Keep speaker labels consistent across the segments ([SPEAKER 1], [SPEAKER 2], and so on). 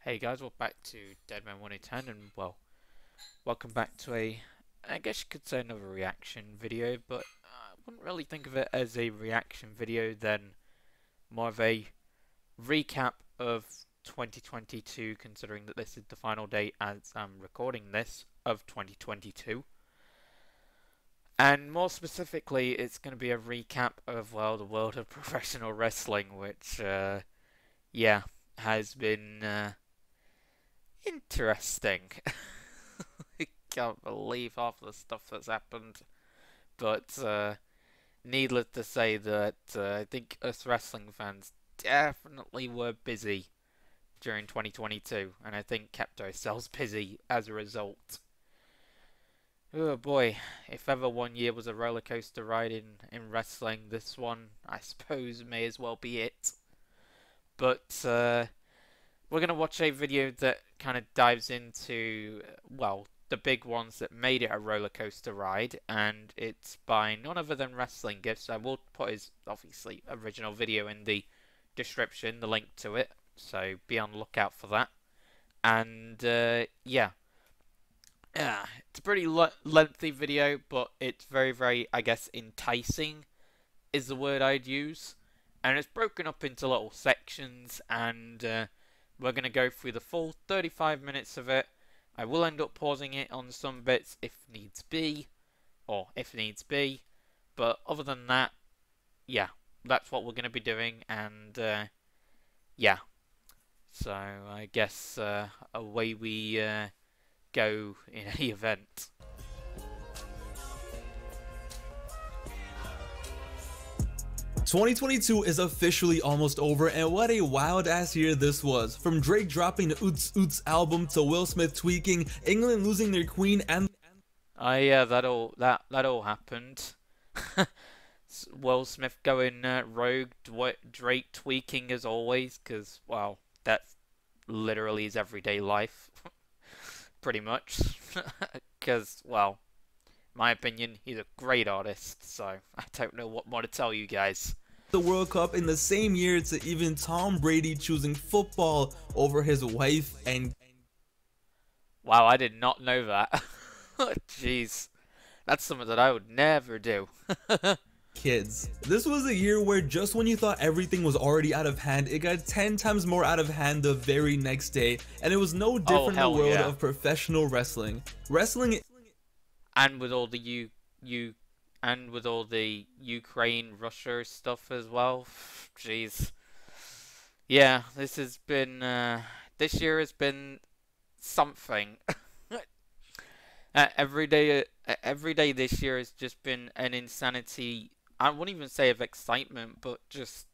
[SPEAKER 1] Hey guys, welcome back to Deadman 110 and welcome back to I guess you could say another reaction video, but I wouldn't really think of it as a reaction video than more of a recap of 2022, considering that this is the final day as I'm recording this of 2022. And more specifically, it's going to be a recap of, the world of professional wrestling, which, has been, interesting. I can't believe half the stuff that's happened. But needless to say that I think us wrestling fans definitely were busy during 2022, and I think kept ourselves busy as a result. Oh boy, if ever one year was a roller coaster ride in wrestling, this one, I suppose, may as well be it. But we're going to watch a video that kind of dives into, the big ones that made it a roller coaster ride, and it's by none other than Wrestling Gifts. I will put his, obviously, original video in the description, the link to it, so be on the lookout for that. And, it's a pretty lengthy video, but it's very, very, I guess, enticing is the word I'd use. And it's broken up into little sections, and we're going to go through the full 35 minutes of it. I will end up pausing it on some bits if needs be, but other than that, that's what we're going to be doing, and so I guess away we go in the event.
[SPEAKER 2] 2022 is officially almost over, and what a wild ass year this was. From Drake dropping the Oots Oots album to Will Smith tweaking, England losing their queen, and
[SPEAKER 1] yeah, that all happened. Will Smith going rogue, Drake tweaking as always, because that's literally his everyday life, pretty much. Because my opinion, he's a great artist, so I don't know what more to tell you guys.
[SPEAKER 2] The World Cup in the same year to even Tom Brady choosing football over his wife and...
[SPEAKER 1] Wow, I did not know that. Jeez. That's something that I would never do.
[SPEAKER 2] kids. This was a year where just when you thought everything was already out of hand, it got 10 times more out of hand the very next day, and it was no different in the world of professional wrestling.
[SPEAKER 1] And with all the Ukraine Russia stuff as well. Jeez. Yeah, this year has been something. Every day this year has just been an insanity. I wouldn't even say of excitement, but just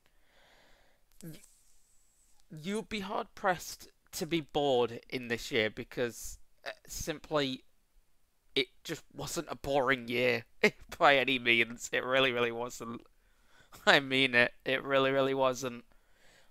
[SPEAKER 1] you'd be hard pressed to be bored in this year, because simply it just wasn't a boring year by any means. It really, really wasn't. I mean it. It really, really wasn't.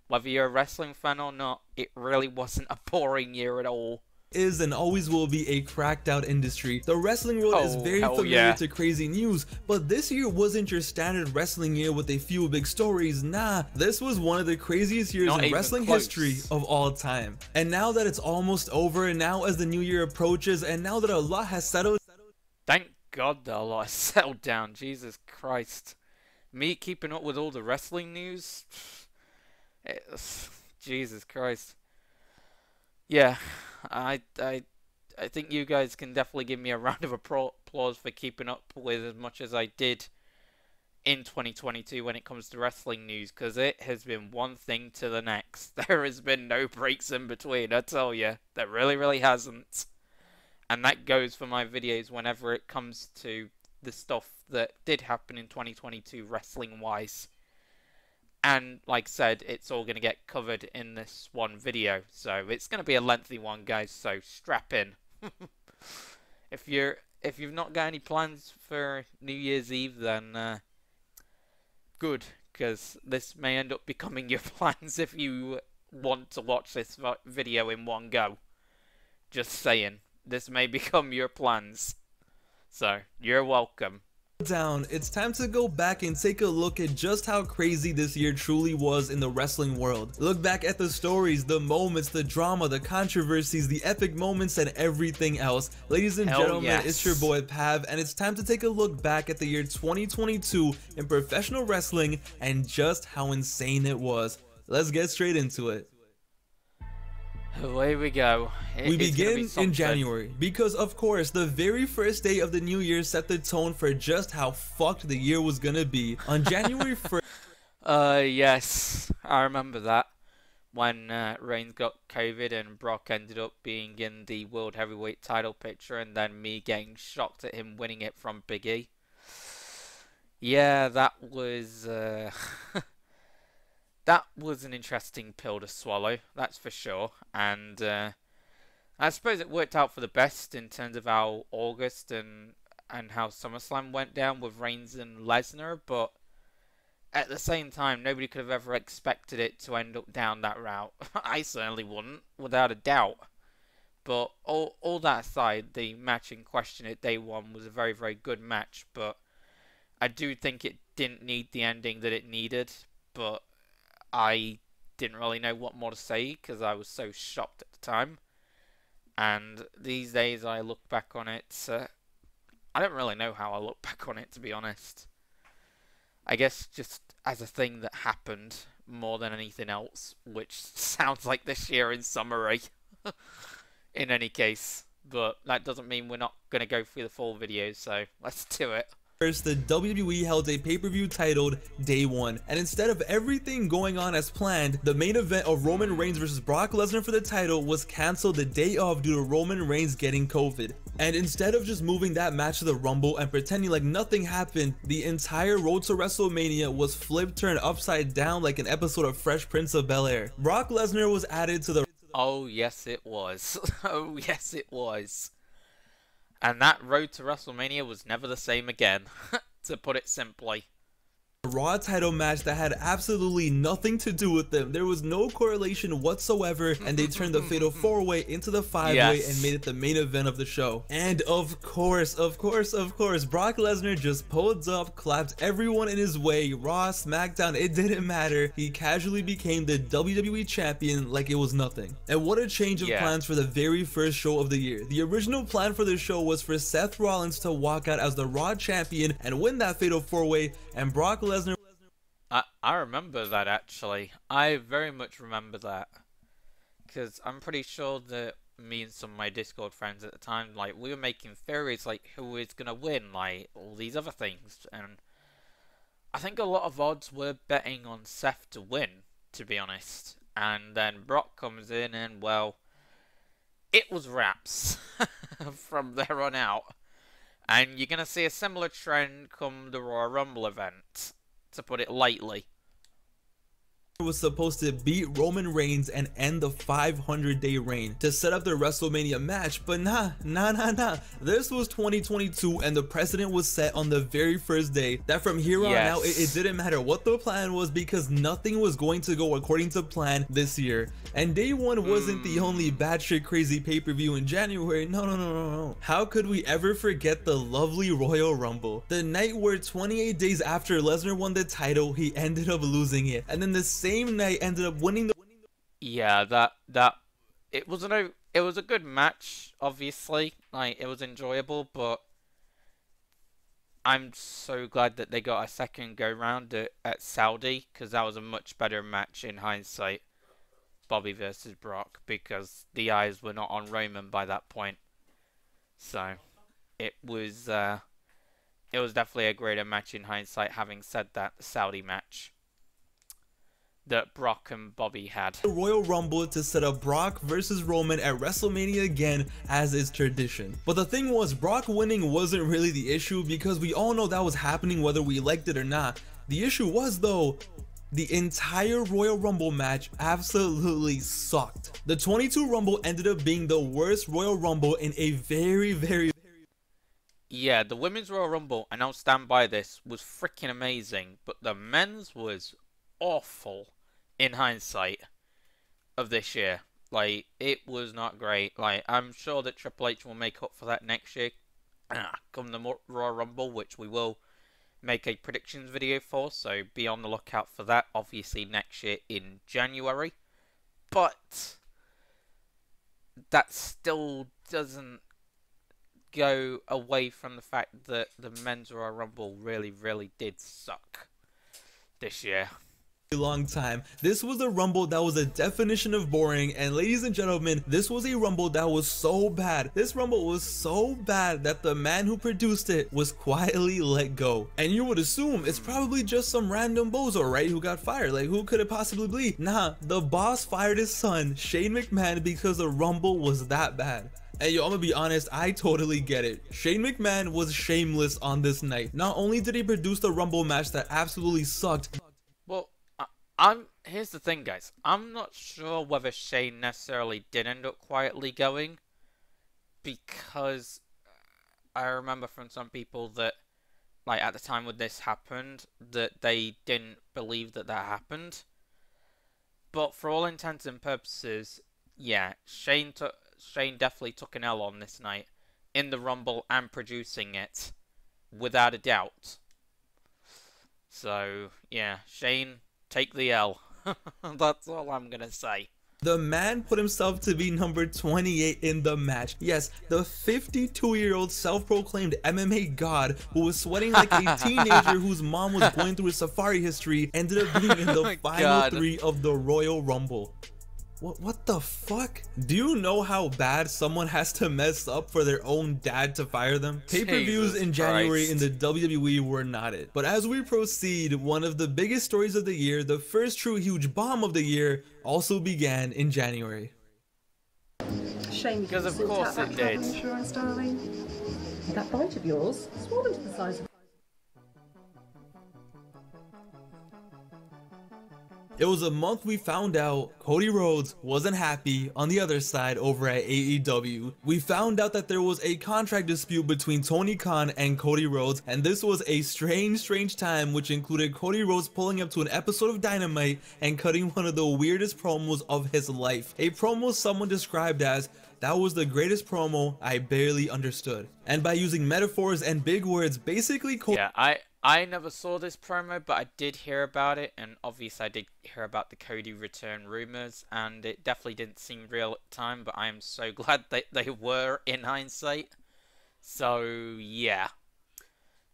[SPEAKER 1] Whether you're a wrestling fan or not, it really wasn't a boring year at all.
[SPEAKER 2] Is and always will be a cracked out industry. The wrestling world is very familiar to crazy news, but this year wasn't your standard wrestling year with a few big stories. Nah, this was one of the craziest years in wrestling history of all time. And now that it's almost over, and now as the new year approaches, and now that a lot has settled,
[SPEAKER 1] thank God that a lot has settled down. Jesus Christ, me keeping up with all the wrestling news, Jesus Christ. Yeah, I think you guys can definitely give me a round of applause for keeping up with as much as I did in 2022 when it comes to wrestling news, because it has been one thing to the next. There has been no breaks in between, I tell you. There really, really hasn't. And that goes for my videos whenever it comes to the stuff that did happen in 2022 wrestling-wise. And like I said, it's all going to get covered in this one video. So it's going to be a lengthy one, guys, so strap in. If you've not got any plans for New Year's Eve, then good, because this may end up becoming your plans if you want to watch this video in one go. Just saying, this may become your plans. So, you're welcome.
[SPEAKER 2] Down, it's time to go back and take a look at just how crazy this year truly was in the wrestling world. Look back at the stories, the moments, the drama, the controversies, the epic moments, and everything else. Ladies and gentlemen,
[SPEAKER 1] yes.
[SPEAKER 2] It's your boy Pav, and it's time to take a look back at the year 2022 in professional wrestling and just how insane it was. Let's get straight into it.
[SPEAKER 1] Away we go.
[SPEAKER 2] We begin in January because, of course, the very first day of the new year set the tone for just how fucked the year was gonna be. On January 1st.
[SPEAKER 1] Yes, I remember that when Reigns got COVID and Brock ended up being in the World Heavyweight title picture, and then me getting shocked at him winning it from Big E. Yeah, that was that was an interesting pill to swallow, that's for sure. And I suppose it worked out for the best in terms of how August and how SummerSlam went down with Reigns and Lesnar, but at the same time, nobody could have ever expected it to end up down that route. I certainly wouldn't, without a doubt. But all that aside, the match in question at day one was a very, very good match, but I do think it didn't need the ending that it needed, but I didn't really know what more to say because I was so shocked at the time. And these days I look back on it, I don't really know how I look back on it, to be honest. I guess just as a thing that happened more than anything else, which sounds like this year in summary. In any case, but that doesn't mean we're not going to go through the full video, so let's do it.
[SPEAKER 2] First, the WWE held a pay-per-view titled Day 1, and instead of everything going on as planned, the main event of Roman Reigns vs. Brock Lesnar for the title was cancelled the day of due to Roman Reigns getting COVID. And instead of just moving that match to the Rumble and pretending like nothing happened, the entire road to WrestleMania was flipped turned upside down like an episode of Fresh Prince of Bel-Air. Brock Lesnar was added to the...
[SPEAKER 1] Oh yes it was. Oh yes it was. And that road to WrestleMania was never the same again, to put it simply.
[SPEAKER 2] Raw title match that had absolutely nothing to do with them. There was no correlation whatsoever, and they turned the Fatal 4-Way into the 5-Way and made it the main event of the show. And of course, Brock Lesnar just pulled up, clapped everyone in his way, Raw, SmackDown, it didn't matter. He casually became the WWE champion like it was nothing. And what a change of plans for the very first show of the year. The original plan for the show was for Seth Rollins to walk out as the Raw champion and win that Fatal 4-Way, and Brock Lesnar...
[SPEAKER 1] I remember that, actually. I very much remember that. Because I'm pretty sure that me and some of my Discord friends at the time, like, we were making theories, like, who is going to win, like, all these other things. And I think a lot of odds were betting on Seth to win, to be honest. And then Brock comes in and, well, it was wraps from there on out. And you're going to see a similar trend come the Royal Rumble event, to put it lightly.
[SPEAKER 2] Was supposed to beat Roman Reigns and end the 500-day reign to set up the WrestleMania match, but nah. This was 2022 and the precedent was set on the very first day that from here on out it didn't matter what the plan was because nothing was going to go according to plan this year. And day one wasn't the only batshit crazy pay-per-view in January. No. How could we ever forget the lovely Royal Rumble? The night where 28 days after Lesnar won the title, he ended up losing it. And then the same night ended up winning the...
[SPEAKER 1] Yeah, it was a good match, obviously. Like, it was enjoyable, but I'm so glad that they got a second go round at Saudi, because that was a much better match in hindsight. Bobby versus Brock, because the eyes were not on Roman by that point. So it was definitely a greater match in hindsight. Having said that, the Saudi match that Brock and Bobby had.
[SPEAKER 2] The Royal Rumble to set up Brock versus Roman at WrestleMania again, as is tradition. But the thing was, Brock winning wasn't really the issue because we all know that was happening whether we liked it or not. The issue was, though, the entire Royal Rumble match absolutely sucked. The 22 Rumble ended up being the worst Royal Rumble in a very...
[SPEAKER 1] Yeah, the Women's Royal Rumble, and I'll stand by this, was freaking amazing, but the men's was awful in hindsight of this year. Like, it was not great. Like, I'm sure that Triple H will make up for that next year come the Royal Rumble, which we will make a predictions video for, so be on the lookout for that, obviously next year in January. But that still doesn't go away from the fact that the Men's Royal Rumble really, really did suck this year.
[SPEAKER 2] Long time. This was a Rumble that was a definition of boring, and ladies and gentlemen, this was a Rumble that was so bad. This Rumble was so bad that the man who produced it was quietly let go. And you would assume it's probably just some random bozo, right, who got fired. Like, who could it possibly be? Nah, the boss fired his son, Shane McMahon, because the Rumble was that bad. And yo, I'm gonna be honest, I totally get it. Shane McMahon was shameless on this night. Not only did he produce the Rumble match that absolutely sucked.
[SPEAKER 1] Well, here's the thing, guys. I'm not sure whether Shane necessarily did end up quietly going, because I remember from some people that, like, at the time when this happened, that they didn't believe that happened. But for all intents and purposes, yeah, Shane definitely took an L on this night in the Rumble and producing it, without a doubt. So yeah, Shane, take the L. That's all I'm gonna say.
[SPEAKER 2] The man put himself to be number 28 in the match. Yes, the 52-year-old self-proclaimed MMA god who was sweating like a teenager whose mom was going through a safari history ended up being in the final 3 of the Royal Rumble. What the fuck? Do you know how bad someone has to mess up for their own dad to fire them? Pay-per-views in January in the WWE were not it. But as we proceed, one of the biggest stories of the year, the first true huge bomb of the year, also began in January.
[SPEAKER 3] Shame
[SPEAKER 1] because of course it did.
[SPEAKER 3] Insurance, darling. That bite of yours, swollen to the size of...
[SPEAKER 2] It was a month we found out Cody Rhodes wasn't happy on the other side over at AEW. We found out that there was a contract dispute between Tony Khan and Cody Rhodes, and this was a strange time, which included Cody Rhodes pulling up to an episode of Dynamite and cutting one of the weirdest promos of his life. A promo someone described as, "That was the greatest promo I barely understood." And by using metaphors and big words, basically Cody...
[SPEAKER 1] Yeah, I never saw this promo, but I did hear about it, and obviously I did hear about the Cody return rumors, and it definitely didn't seem real at the time, but I am so glad that they were in hindsight. So, yeah.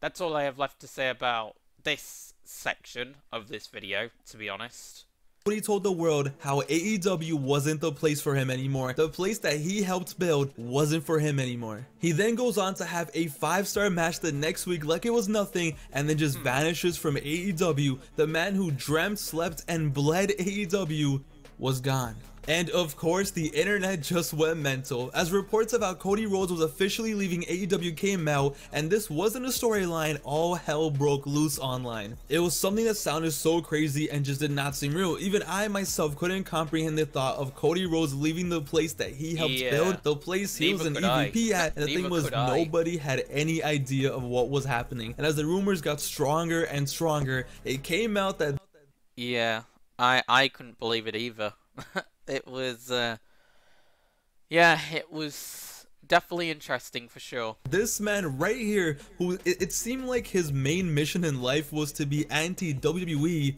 [SPEAKER 1] That's all I have left to say about this section of this video, to be honest.
[SPEAKER 2] Cody told the world how AEW wasn't the place for him anymore. The place that he helped build wasn't for him anymore. He then goes on to have a 5-star match the next week like it was nothing, and then just vanishes from AEW. The man who dreamt, slept, and bled AEW was gone. And of course, the internet just went mental as reports about Cody Rhodes was officially leaving AEW came out, and this wasn't a storyline. All hell broke loose online. It was something that sounded so crazy and just did not seem real. Even I myself couldn't comprehend the thought of Cody Rhodes leaving the place that he helped build, the place he was an EVP at, and the thing was nobody had any idea of what was happening. And as the rumors got stronger and stronger, it came out that...
[SPEAKER 1] Yeah, I couldn't believe it either. It was, yeah, it was definitely interesting for sure.
[SPEAKER 2] This man right here, who it seemed like his main mission in life was to be anti-WWE,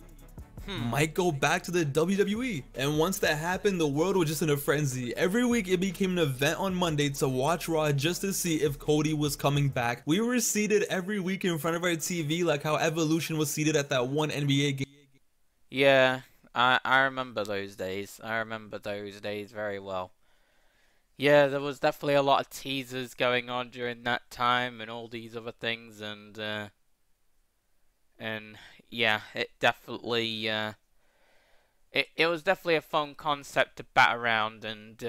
[SPEAKER 2] might go back to the WWE. And once that happened, the world was just in a frenzy. Every week it became an event on Monday to watch Raw just to see if Cody was coming back. We were seated every week in front of our TV like how Evolution was seated at that one NBA game.
[SPEAKER 1] Yeah. I remember those days. I remember those days very well. Yeah, there was definitely a lot of teasers going on during that time and all these other things, and yeah, it definitely it was definitely a fun concept to bat around, and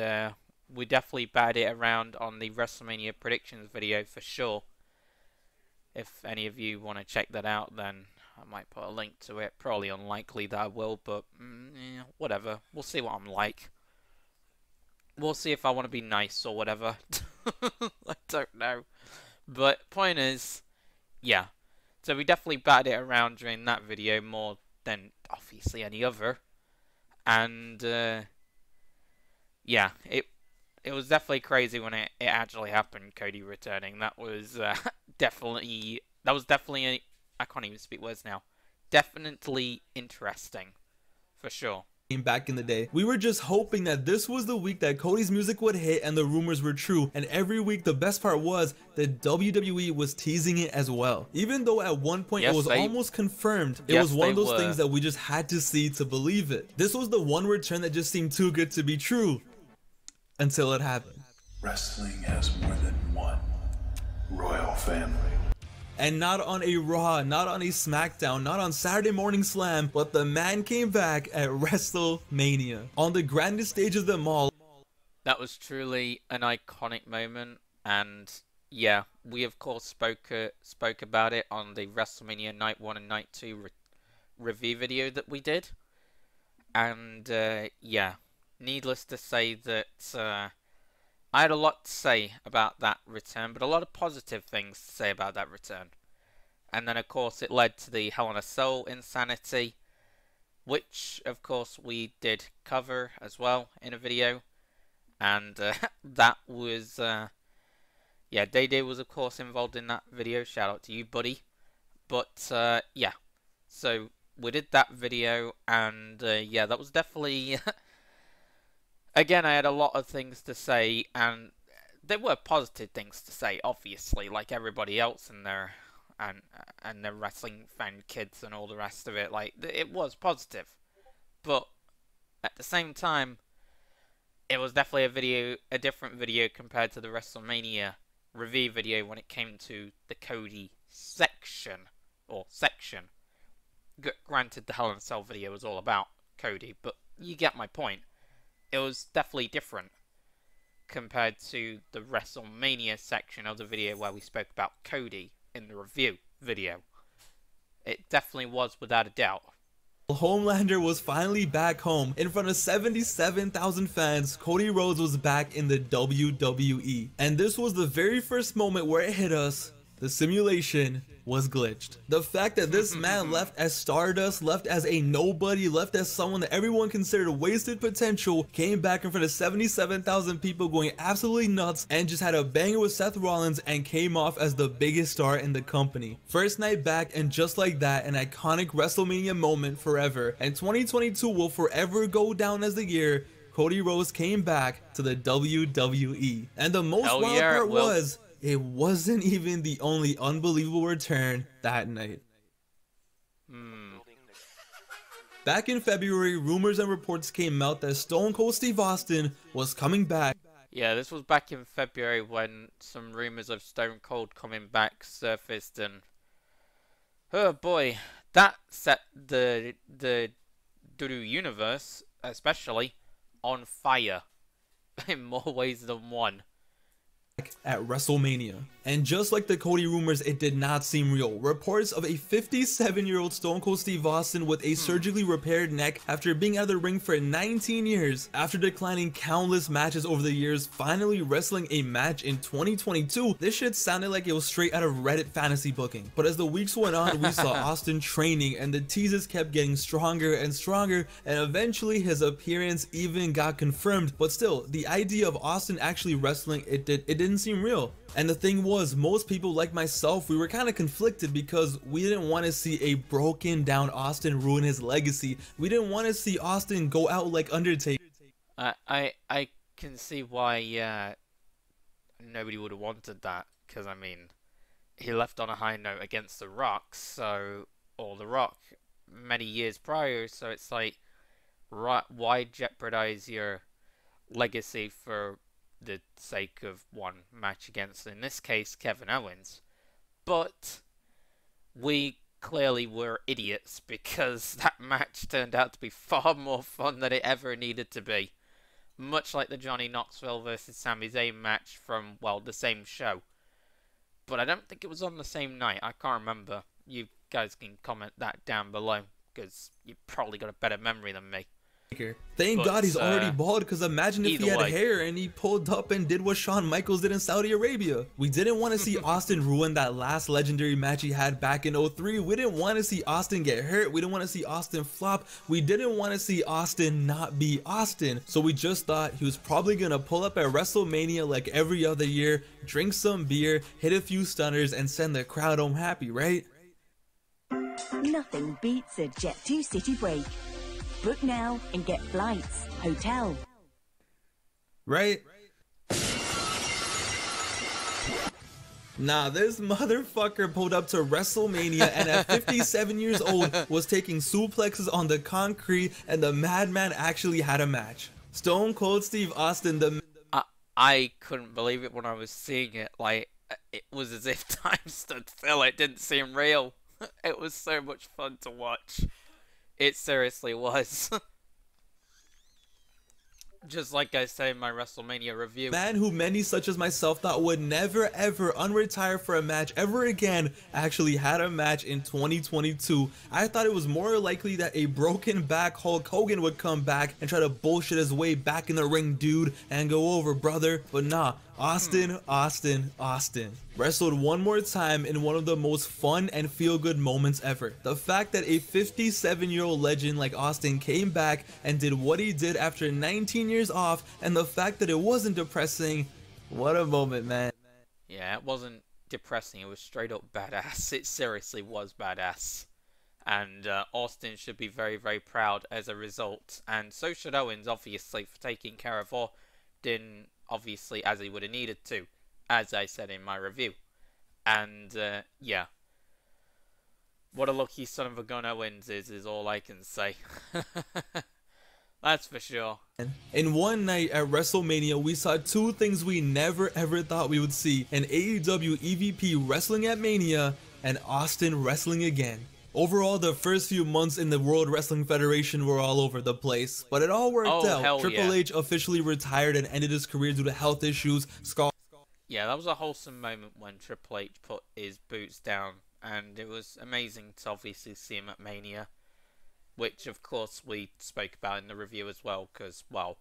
[SPEAKER 1] we definitely batted it around on the WrestleMania predictions video for sure. If any of you want to check that out, then I might put a link to it. Probably unlikely that I will, but yeah, whatever. We'll see what I'm like. We'll see if I want to be nice or whatever. I don't know. But point is, yeah. So we definitely batted it around during that video more than obviously any other. And yeah, it was definitely crazy when it actually happened. Cody returning. That was definitely I can't even speak words now. Definitely interesting, for sure.
[SPEAKER 2] Back in the day, we were just hoping that this was the week that Cody's music would hit and the rumors were true, and every week the best part was that WWE was teasing it as well. Even though at one point it was almost confirmed, it was one of those things that we just had to see to believe it. This was the one return that just seemed too good to be true until it happened.
[SPEAKER 4] Wrestling has more than one royal family.
[SPEAKER 2] And not on a Raw, not on a SmackDown, not on Saturday Morning Slam, but the man came back at WrestleMania on the grandest stage of them all.
[SPEAKER 1] That was truly an iconic moment, and yeah, we of course spoke about it on the WrestleMania Night 1 and Night 2 review video that we did. And yeah, needless to say that I had a lot to say about that return, but a lot of positive things to say about that return. And then, of course, it led to the Hell in a Cell insanity, which, of course, we did cover as well in a video. And that was, yeah, Day was, of course, involved in that video. Shout out to you, buddy. But, yeah, so we did that video, and, yeah, that was definitely... Again, I had a lot of things to say, and there were positive things to say, obviously, like everybody else in there, and the wrestling fan kids and all the rest of it. Like, it was positive, but at the same time, it was definitely a different video compared to the WrestleMania review video when it came to the Cody section. Granted, the Hell in a Cell video was all about Cody, but you get my point. It was definitely different compared to the WrestleMania section of the video where we spoke about Cody in the review video. It definitely was, without a doubt.
[SPEAKER 2] Homelander was finally back home. In front of 77,000 fans, Cody Rhodes was back in the WWE. And this was the very first moment where it hit us. The simulation was glitched. The fact that this man left as Stardust, left as a nobody, left as someone that everyone considered wasted potential, came back in front of 77,000 people going absolutely nuts and just had a banger with Seth Rollins and came off as the biggest star in the company. First night back, and just like that, an iconic WrestleMania moment forever. And 2022 will forever go down as the year Cody Rhodes came back to the WWE. And the most wild part was, it wasn't even the only unbelievable return that night. Back in February, rumors and reports came out that Stone Cold Steve Austin was coming back.
[SPEAKER 1] Yeah, this was back in February when some rumors of Stone Cold coming back surfaced, and oh boy, that set the WWE universe, especially, on fire in more ways than one.
[SPEAKER 2] At WrestleMania. And just like the Cody rumors, it did not seem real. Reports of a 57-year-old Stone Cold Steve Austin with a surgically repaired neck after being out of the ring for 19 years, after declining countless matches over the years, finally wrestling a match in 2022. This shit sounded like it was straight out of Reddit fantasy booking. But as the weeks went on, we saw Austin training, and the teases kept getting stronger and stronger, and eventually his appearance even got confirmed. But still, the idea of Austin actually wrestling, it didn't seem real. And the thing was, most people like myself, we were kind of conflicted because we didn't want to see a broken down Austin ruin his legacy. We didn't want to see Austin go out like Undertaker.
[SPEAKER 1] I can see why nobody would have wanted that, because I mean, he left on a high note against The Rock, or The Rock many years prior, so it's like, why jeopardize your legacy for the sake of one match against, in this case, Kevin Owens? But we clearly were idiots, because that match turned out to be far more fun than it ever needed to be. Much like the Johnny Knoxville versus Sami Zayn match from, well, the same show. But I don't think it was on the same night. I can't remember. You guys can comment that down below, because you've probably got a better memory than me.
[SPEAKER 2] Thank God he's already bald, because imagine if he had hair and he pulled up and did what Shawn Michaels did in Saudi Arabia. We didn't want to see Austin ruin that last legendary match he had back in 03. We didn't want to see Austin get hurt. We didn't want to see Austin flop. We didn't want to see Austin not be Austin. So we just thought he was probably going to pull up at WrestleMania like every other year, drink some beer, hit a few stunners, and send the crowd home happy, right?
[SPEAKER 5] Nothing beats a Jet2 city break. Book now and get flights, hotel.
[SPEAKER 2] Right? Nah, this motherfucker pulled up to WrestleMania and at 57 years old was taking suplexes on the concrete, and the Madman actually had a match. Stone Cold Steve Austin,
[SPEAKER 1] I couldn't believe it when I was seeing it. Like, it was as if time stood still. It didn't seem real. It was so much fun to watch. It seriously was. Just like I say in my WrestleMania review.
[SPEAKER 2] Man who many such as myself thought would never ever unretire for a match ever again actually had a match in 2022. I thought it was more likely that a broken back Hulk Hogan would come back and try to bullshit his way back in the ring, dude, and go over, brother. But nah, Austin wrestled one more time in one of the most fun and feel-good moments ever. The fact that a 57-year-old legend like Austin came back and did what he did after 19 years off, and the fact that it wasn't depressing, what a moment, man.
[SPEAKER 1] Yeah, it wasn't depressing, it was straight up badass. It seriously was badass. And Austin should be very, very proud as a result. And so should Owens, obviously, for taking care of Austin, obviously, as he would have needed to, as I said in my review. And, yeah. What a lucky son of a gun Owens is all I can say. That's for sure.
[SPEAKER 2] In one night at WrestleMania, we saw two things we never ever thought we would see: an AEW EVP wrestling at Mania, and Austin wrestling again. Overall, the first few months in the World Wrestling Federation were all over the place, but it all worked out. Triple H officially retired and ended his career due to health issues.
[SPEAKER 1] Yeah, that was a wholesome moment when Triple H put his boots down, and it was amazing to obviously see him at Mania, which of course we spoke about in the review as well, because, well,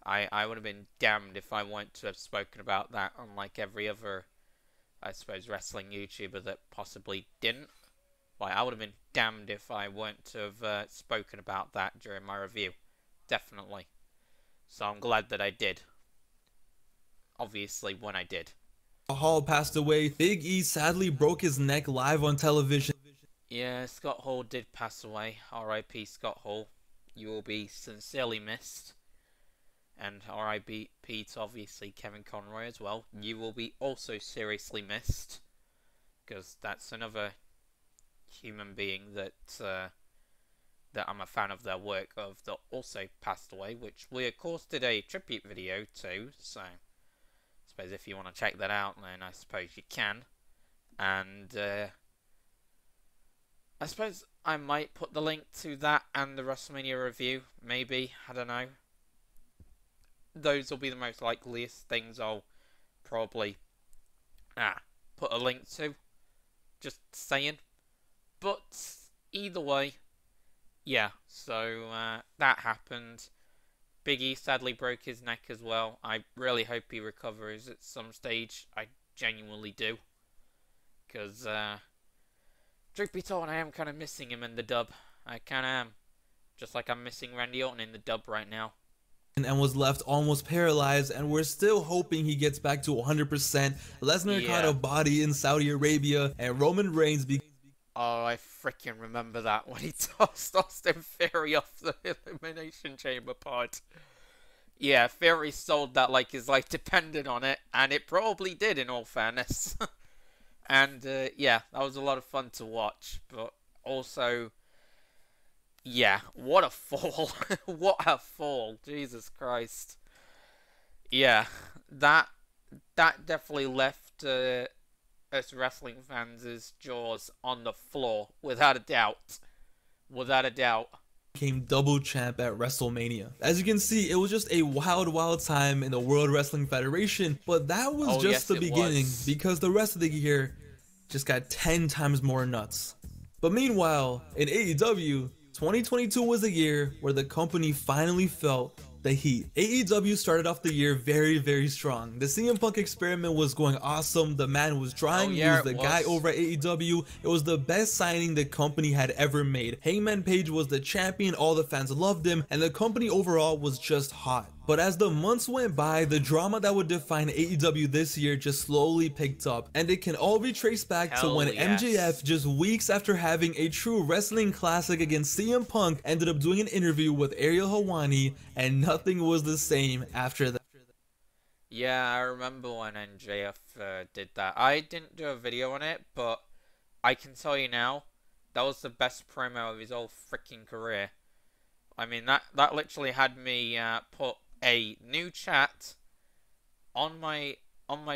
[SPEAKER 1] I would have been damned if I weren't to have spoken about that, unlike every other, I suppose, wrestling YouTuber that possibly didn't. Like, I would have been damned if I weren't to have spoken about that during my review. Definitely. So I'm glad that I did. Obviously, when I did.
[SPEAKER 2] Hall passed away. Big E sadly broke his neck live on television.
[SPEAKER 1] Yeah, Scott Hall did pass away. R.I.P. Scott Hall. You will be sincerely missed. And R.I.P. to obviously Kevin Conroy as well. You will be also seriously missed. Because that's another human being that that I'm a fan of their work of, that also passed away, which we of course did a tribute video to, so I suppose if you want to check that out, then I suppose you can. And I suppose I might put the link to that and the WrestleMania review, maybe, I don't know. Those will be the most likeliest things I'll probably put a link to, just saying. But either way, yeah, so that happened. Big E sadly broke his neck as well. I really hope he recovers at some stage. I genuinely do. Because, truth be told, I am kind of missing him in the dub. I kind of am. Just like I'm missing Randy Orton in the dub right now.
[SPEAKER 2] And was left almost paralyzed, and we're still hoping he gets back to 100%. Lesnar caught a body in Saudi Arabia, and Roman Reigns
[SPEAKER 1] Oh, I freaking remember that when he tossed Austin Theory off the Elimination Chamber pod. Yeah, Theory sold that like his life depended on it, and it probably did, in all fairness. And, yeah, that was a lot of fun to watch, but also, yeah, what a fall. What a fall, Jesus Christ. Yeah, that definitely left us wrestling fans' jaws on the floor, without a doubt. Without a doubt.
[SPEAKER 2] Became double champ at WrestleMania. As you can see, it was just a wild time in the World Wrestling Federation, but that was just the beginning, because the rest of the year just got 10 times more nuts. But meanwhile, in AEW, 2022 was a year where the company finally felt the heat. AEW started off the year very strong. The CM Punk experiment was going awesome. The man was trying. He was the guy over at AEW. It was the best signing the company had ever made. Hangman Page was the champion. All the fans loved him, and the company overall was just hot. But as the months went by, the drama that would define AEW this year just slowly picked up, and it can all be traced back to when MJF, just weeks after having a true wrestling classic against CM Punk, ended up doing an interview with Ariel Helwani, and nothing was the same after that.
[SPEAKER 1] Yeah, I remember when MJF did that. I didn't do a video on it, but I can tell you now, that was the best promo of his whole freaking career. I mean, that literally had me put a new chat on my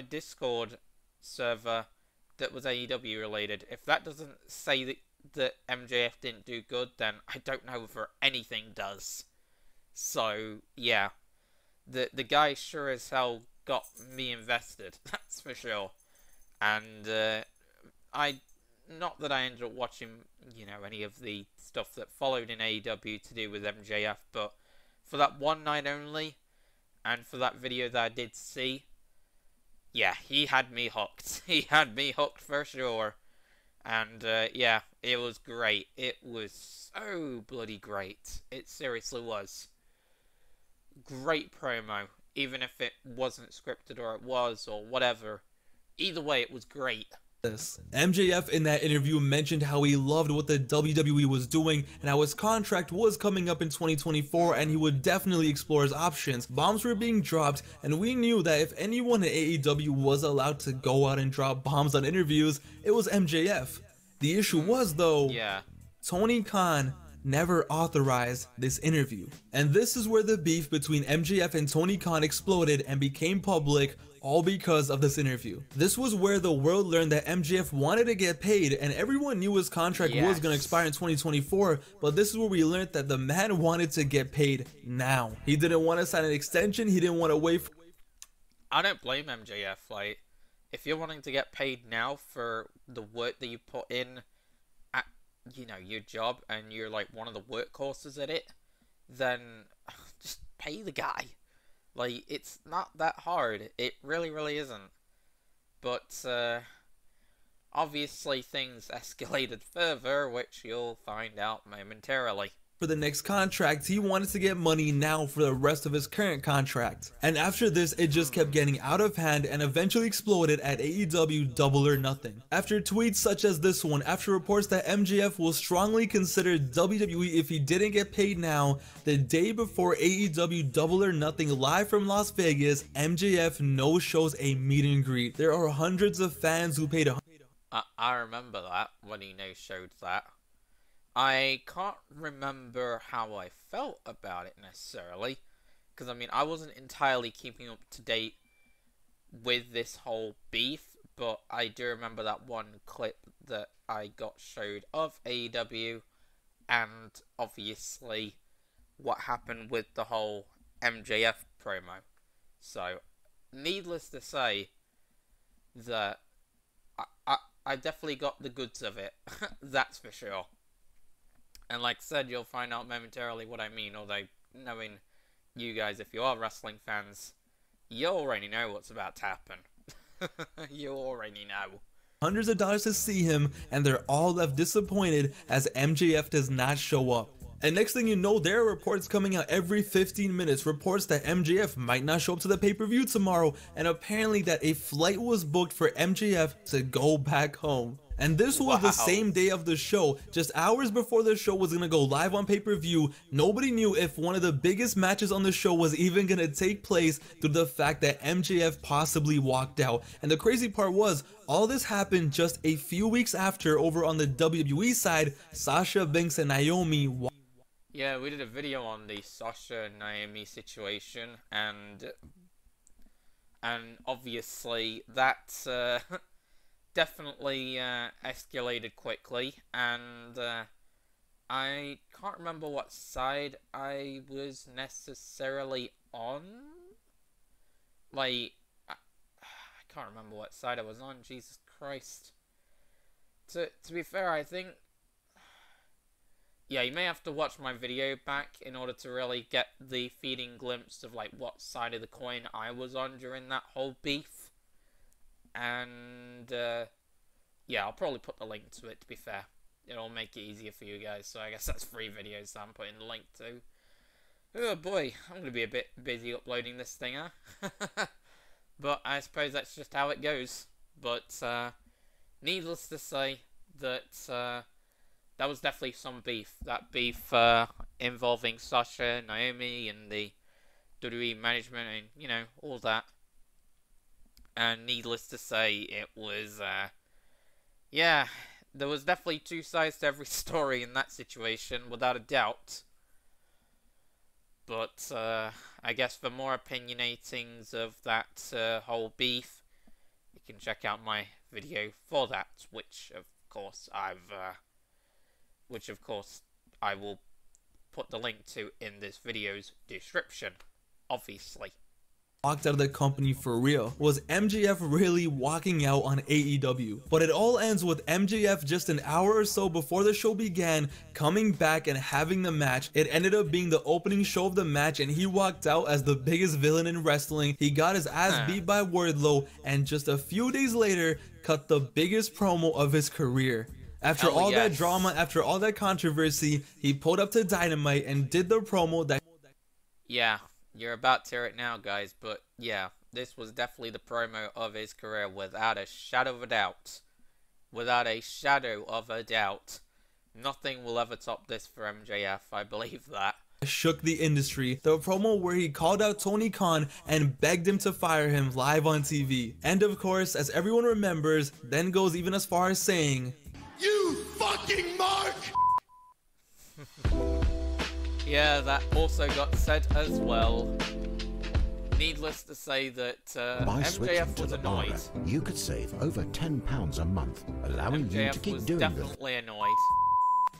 [SPEAKER 1] Discord server that was AEW related. If that doesn't say that MJF didn't do good, then I don't know if anything does. So yeah, the guy sure as hell got me invested. That's for sure. And not that I ended up watching, you know, any of the stuff that followed in AEW to do with MJF, but for that one night only, and for that video that I did see, yeah, he had me hooked. He had me hooked for sure. And yeah, it was great. It was so bloody great. It seriously was. Great promo, even if it wasn't scripted or it was or whatever. Either way, it was great.
[SPEAKER 2] MJF in that interview mentioned how he loved what the WWE was doing and how his contract was coming up in 2024 and he would definitely explore his options. Bombs were being dropped, and we knew that if anyone in AEW was allowed to go out and drop bombs on interviews, it was MJF. The issue was, though, Tony Khan never authorized this interview. And this is where the beef between MJF and Tony Khan exploded and became public, all because of this interview. This was where the world learned that MJF wanted to get paid, and everyone knew his contract was going to expire in 2024, but this is where we learned that the man wanted to get paid now. He didn't want to sign an extension, he didn't want to wait for...
[SPEAKER 1] I don't blame MJF. Like, if you're wanting to get paid now for the work that you put in at, you know, your job, and you're like one of the workhorses at it, then just pay the guy. Like, it's not that hard. It really, really isn't. But, obviously things escalated further, which you'll find out momentarily.
[SPEAKER 2] For the next contract, he wanted to get money now for the rest of his current contract. And after this, it just kept getting out of hand and eventually exploded at AEW Double or Nothing. After tweets such as this one, after reports that MJF will strongly consider WWE if he didn't get paid now, the day before AEW Double or Nothing live from Las Vegas, MJF no-shows a meet and greet. There are hundreds of fans who paid
[SPEAKER 1] I remember that, when he no-showed that. I can't remember how I felt about it necessarily, because I mean, I wasn't entirely keeping up to date with this whole beef, but I do remember that one clip that I got showed of AEW, and obviously what happened with the whole MJF promo. So, needless to say, that I definitely got the goods of it, that's for sure. And like I said, you'll find out momentarily what I mean, although knowing you guys, if you are wrestling fans, you already know what's about to happen. You already know.
[SPEAKER 2] Hundreds of dollars to see him, and they're all left disappointed as MJF does not show up. And next thing you know, there are reports coming out every 15 minutes, reports that MJF might not show up to the pay-per-view tomorrow, and apparently that a flight was booked for MJF to go back home. And this was the same day of the show, just hours before the show was gonna go live on pay-per-view. Nobody knew if one of the biggest matches on the show was even gonna take place due to the fact that MJF possibly walked out. And the crazy part was, all this happened just a few weeks after, over on the WWE side, Sasha Banks and Naomi.
[SPEAKER 1] Yeah, we did a video on the Sasha and Naomi situation, and obviously that definitely escalated quickly, and I can't remember what side I was necessarily on. Like, I can't remember what side I was on, Jesus Christ. To be fair, I think, yeah, you may have to watch my video back in order to really get the feeding glimpse of, like, what side of the coin I was on during that whole beef. And, yeah, I'll probably put the link to it, to be fair. It'll make it easier for you guys, so I guess that's 3 videos that I'm putting the link to. Oh boy, I'm going to be a bit busy uploading this thing, huh? But I suppose that's just how it goes. But needless to say that that was definitely some beef. That beef involving Sasha, Naomi, and the WWE management, and you know, all that. And needless to say, it was yeah, there was definitely two sides to every story in that situation, without a doubt. But I guess for more opinionatings of that whole beef, you can check out my video for that, which of course I will put the link to in this video's description, obviously.
[SPEAKER 2] Walked out of the company for real. Was MJF really walking out on AEW? But it all ends with MJF just an hour or so before the show began coming back and having the match. It ended up being the opening show of the match, and he walked out as the biggest villain in wrestling. He got his ass beat by Wardlow, and just a few days later cut the biggest promo of his career. After all that drama, after all that controversy, he pulled up to Dynamite and did the promo that...
[SPEAKER 1] Yeah. You're about to hear it now, guys, but yeah, this was definitely the promo of his career, without a shadow of a doubt. Without a shadow of a doubt. Nothing will ever top this for MJF, I believe that.
[SPEAKER 2] Shook the industry. The promo where he called out Tony Khan and begged him to fire him live on TV. And of course, as everyone remembers, then goes even as far as saying, "You fucking mark!"
[SPEAKER 1] Yeah, that also got said as well. Needless to say that MJF was annoyed.
[SPEAKER 6] You could save over £10 a month, allowing
[SPEAKER 1] MJF
[SPEAKER 6] you to keep
[SPEAKER 1] was
[SPEAKER 6] doing this.
[SPEAKER 1] definitely annoyed.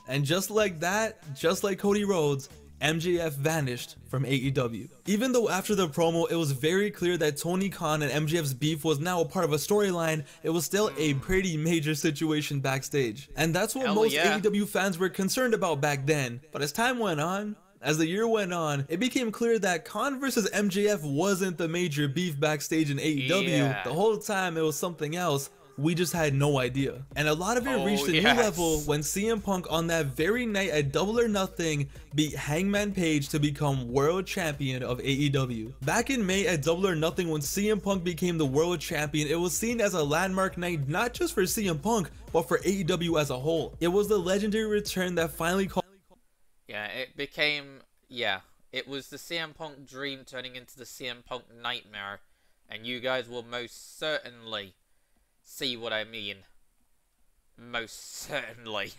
[SPEAKER 2] And just like that, just like Cody Rhodes, MJF vanished from AEW. Even though after the promo it was very clear that Tony Khan and MJF's beef was now a part of a storyline, it was still a pretty major situation backstage. And that's what most AEW fans were concerned about back then. But as time went on, as the year went on, it became clear that Khan versus MJF wasn't the major beef backstage in AEW. The whole time it was something else. We just had no idea. And a lot of it reached a new level when CM Punk on that very night at Double or Nothing beat Hangman Page to become world champion of AEW. Back in May at Double or Nothing, when CM Punk became the world champion, it was seen as a landmark night not just for CM Punk, but for AEW as a whole. It was the legendary return that finally called...
[SPEAKER 1] Yeah, it became... Yeah, it was the CM Punk dream turning into the CM Punk nightmare. And you guys will most certainly see what I mean. Most certainly.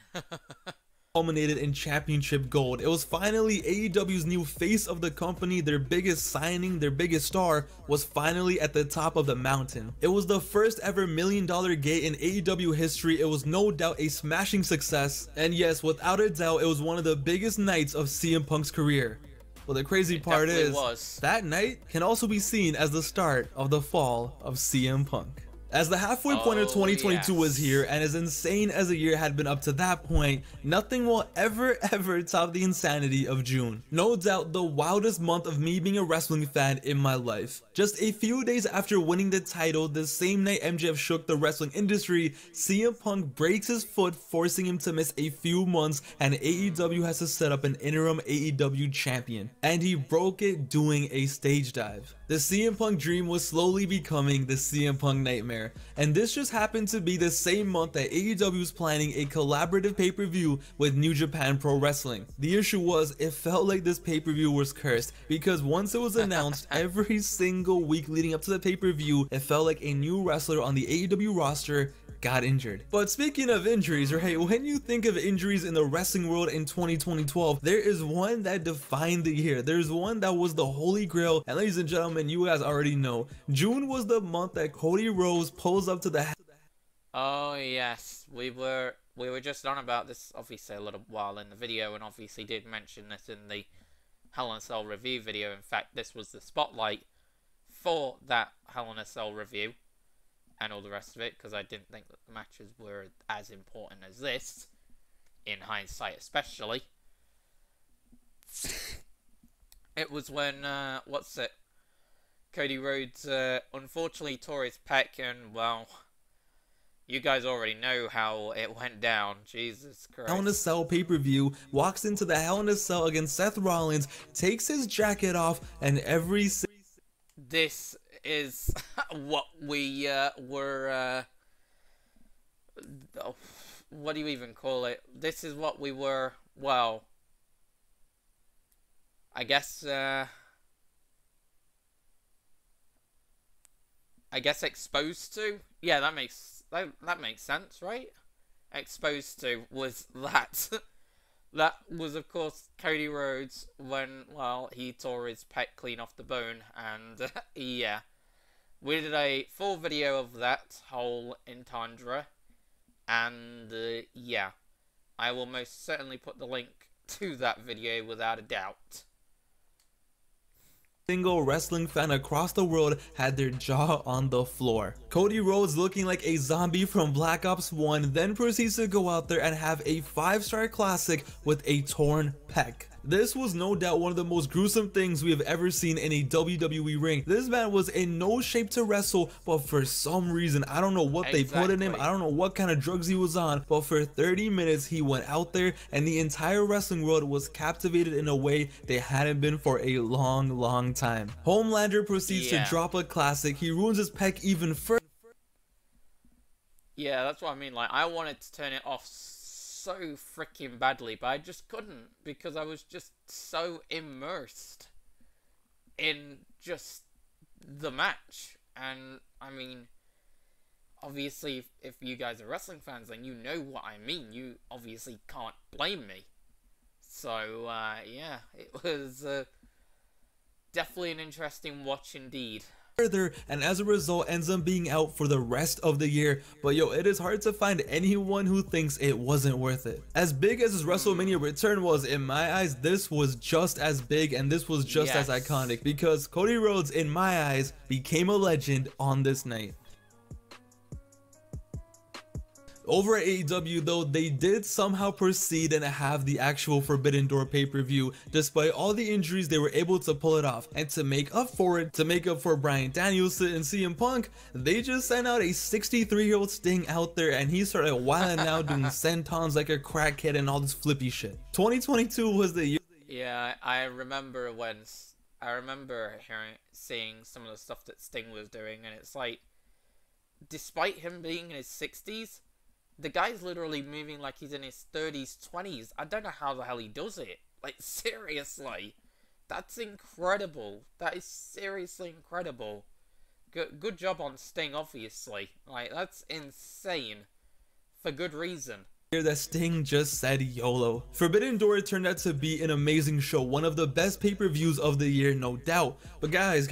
[SPEAKER 2] Culminated in championship gold. It was finally AEW's new face of the company. Their biggest signing, their biggest star, was finally at the top of the mountain. It was the first ever $1 million gate in AEW history. It was no doubt a smashing success. And yes, without a doubt, it was one of the biggest nights of CM Punk's career. Well, the crazy part is, that night can also be seen as the start of the fall of CM Punk. As the halfway point of 2022 was here, and as insane as a year had been up to that point, nothing will ever top the insanity of June. No doubt the wildest month of me being a wrestling fan in my life. Just a few days after winning the title, the same night MJF shook the wrestling industry, CM Punk breaks his foot, forcing him to miss a few months, and AEW has to set up an interim AEW champion. And he broke it doing a stage dive. The CM Punk dream was slowly becoming the CM Punk nightmare. And this just happened to be the same month that AEW was planning a collaborative pay-per-view with New Japan Pro Wrestling. The issue was, it felt like this pay-per-view was cursed, because once it was announced, every single week leading up to the pay-per-view, it felt like a new wrestler on the AEW roster got injured. But speaking of injuries, right, when you think of injuries in the wrestling world in 2012, there is one that defined the year. There's one that was the holy grail, and ladies and gentlemen, you guys already know, June was the month that Cody Rhodes pulls up to the...
[SPEAKER 1] Oh yes, we were just on about this obviously a little while in the video, and obviously did mention this in the Hell in a Cell review video. In fact, this was the spotlight for that Hell in a Cell review and all the rest of it, because I didn't think that the matches were as important as this, in hindsight especially. It was when, Cody Rhodes unfortunately tore his pec, and well, You guys already know how it went down. Jesus Christ.
[SPEAKER 2] Hell in a Cell pay-per-view, walks into the Hell in a Cell against Seth Rollins, takes his jacket off, and
[SPEAKER 1] this is what we were, what do you even call it? This is what we were, well, I guess exposed to? Yeah, that makes sense, right? Exposed to was that. That was, of course, Cody Rhodes when, well, he tore his pec clean off the bone, and, yeah. We did a full video of that whole entendre, and, yeah. I will most certainly put the link to that video without a doubt.
[SPEAKER 2] Single wrestling fan across the world had their jaw on the floor. Cody Rhodes, looking like a zombie from Black Ops 1, then proceeds to go out there and have a 5-star classic with a torn pec. This was no doubt one of the most gruesome things we have ever seen in a WWE ring. This man was in no shape to wrestle, but for some reason, I don't know what they put in him, I don't know what kind of drugs he was on, but for 30 minutes he went out there and the entire wrestling world was captivated in a way they hadn't been for a long time. Homelander proceeds to drop a classic. He ruins his pec even further.
[SPEAKER 1] Yeah, that's what I mean. Like, I wanted to turn it off so freaking badly, but I just couldn't because I was just so immersed in just the match. And I mean, obviously, if you guys are wrestling fans, then you know what I mean. You obviously can't blame me. So yeah, it was definitely an interesting watch indeed.
[SPEAKER 2] Further, and as a result ends up being out for the rest of the year. But yo, it is hard to find anyone who thinks it wasn't worth it. As big as his WrestleMania return was, in my eyes, this was just as big and this was just as iconic, because Cody Rhodes, in my eyes, became a legend on this night. Over at AEW though, they did somehow proceed and have the actual Forbidden Door pay-per-view. Despite all the injuries, they were able to pull it off. And to make up for it, to make up for Bryan Danielson and CM Punk, they just sent out a 63-year-old Sting out there and he started wilding out doing sentons like a crackhead and all this flippy shit. 2022 was the year.
[SPEAKER 1] Yeah, I remember seeing some of the stuff that Sting was doing, and it's like, despite him being in his 60s, the guy's literally moving like he's in his 30s, 20s. I don't know how the hell he does it. Like, seriously. That's incredible. That is seriously incredible. Good job on Sting, obviously. Like, that's insane. For good reason.
[SPEAKER 2] That Sting just said YOLO. Forbidden Door turned out to be an amazing show, one of the best pay-per-views of the year, no doubt. But guys,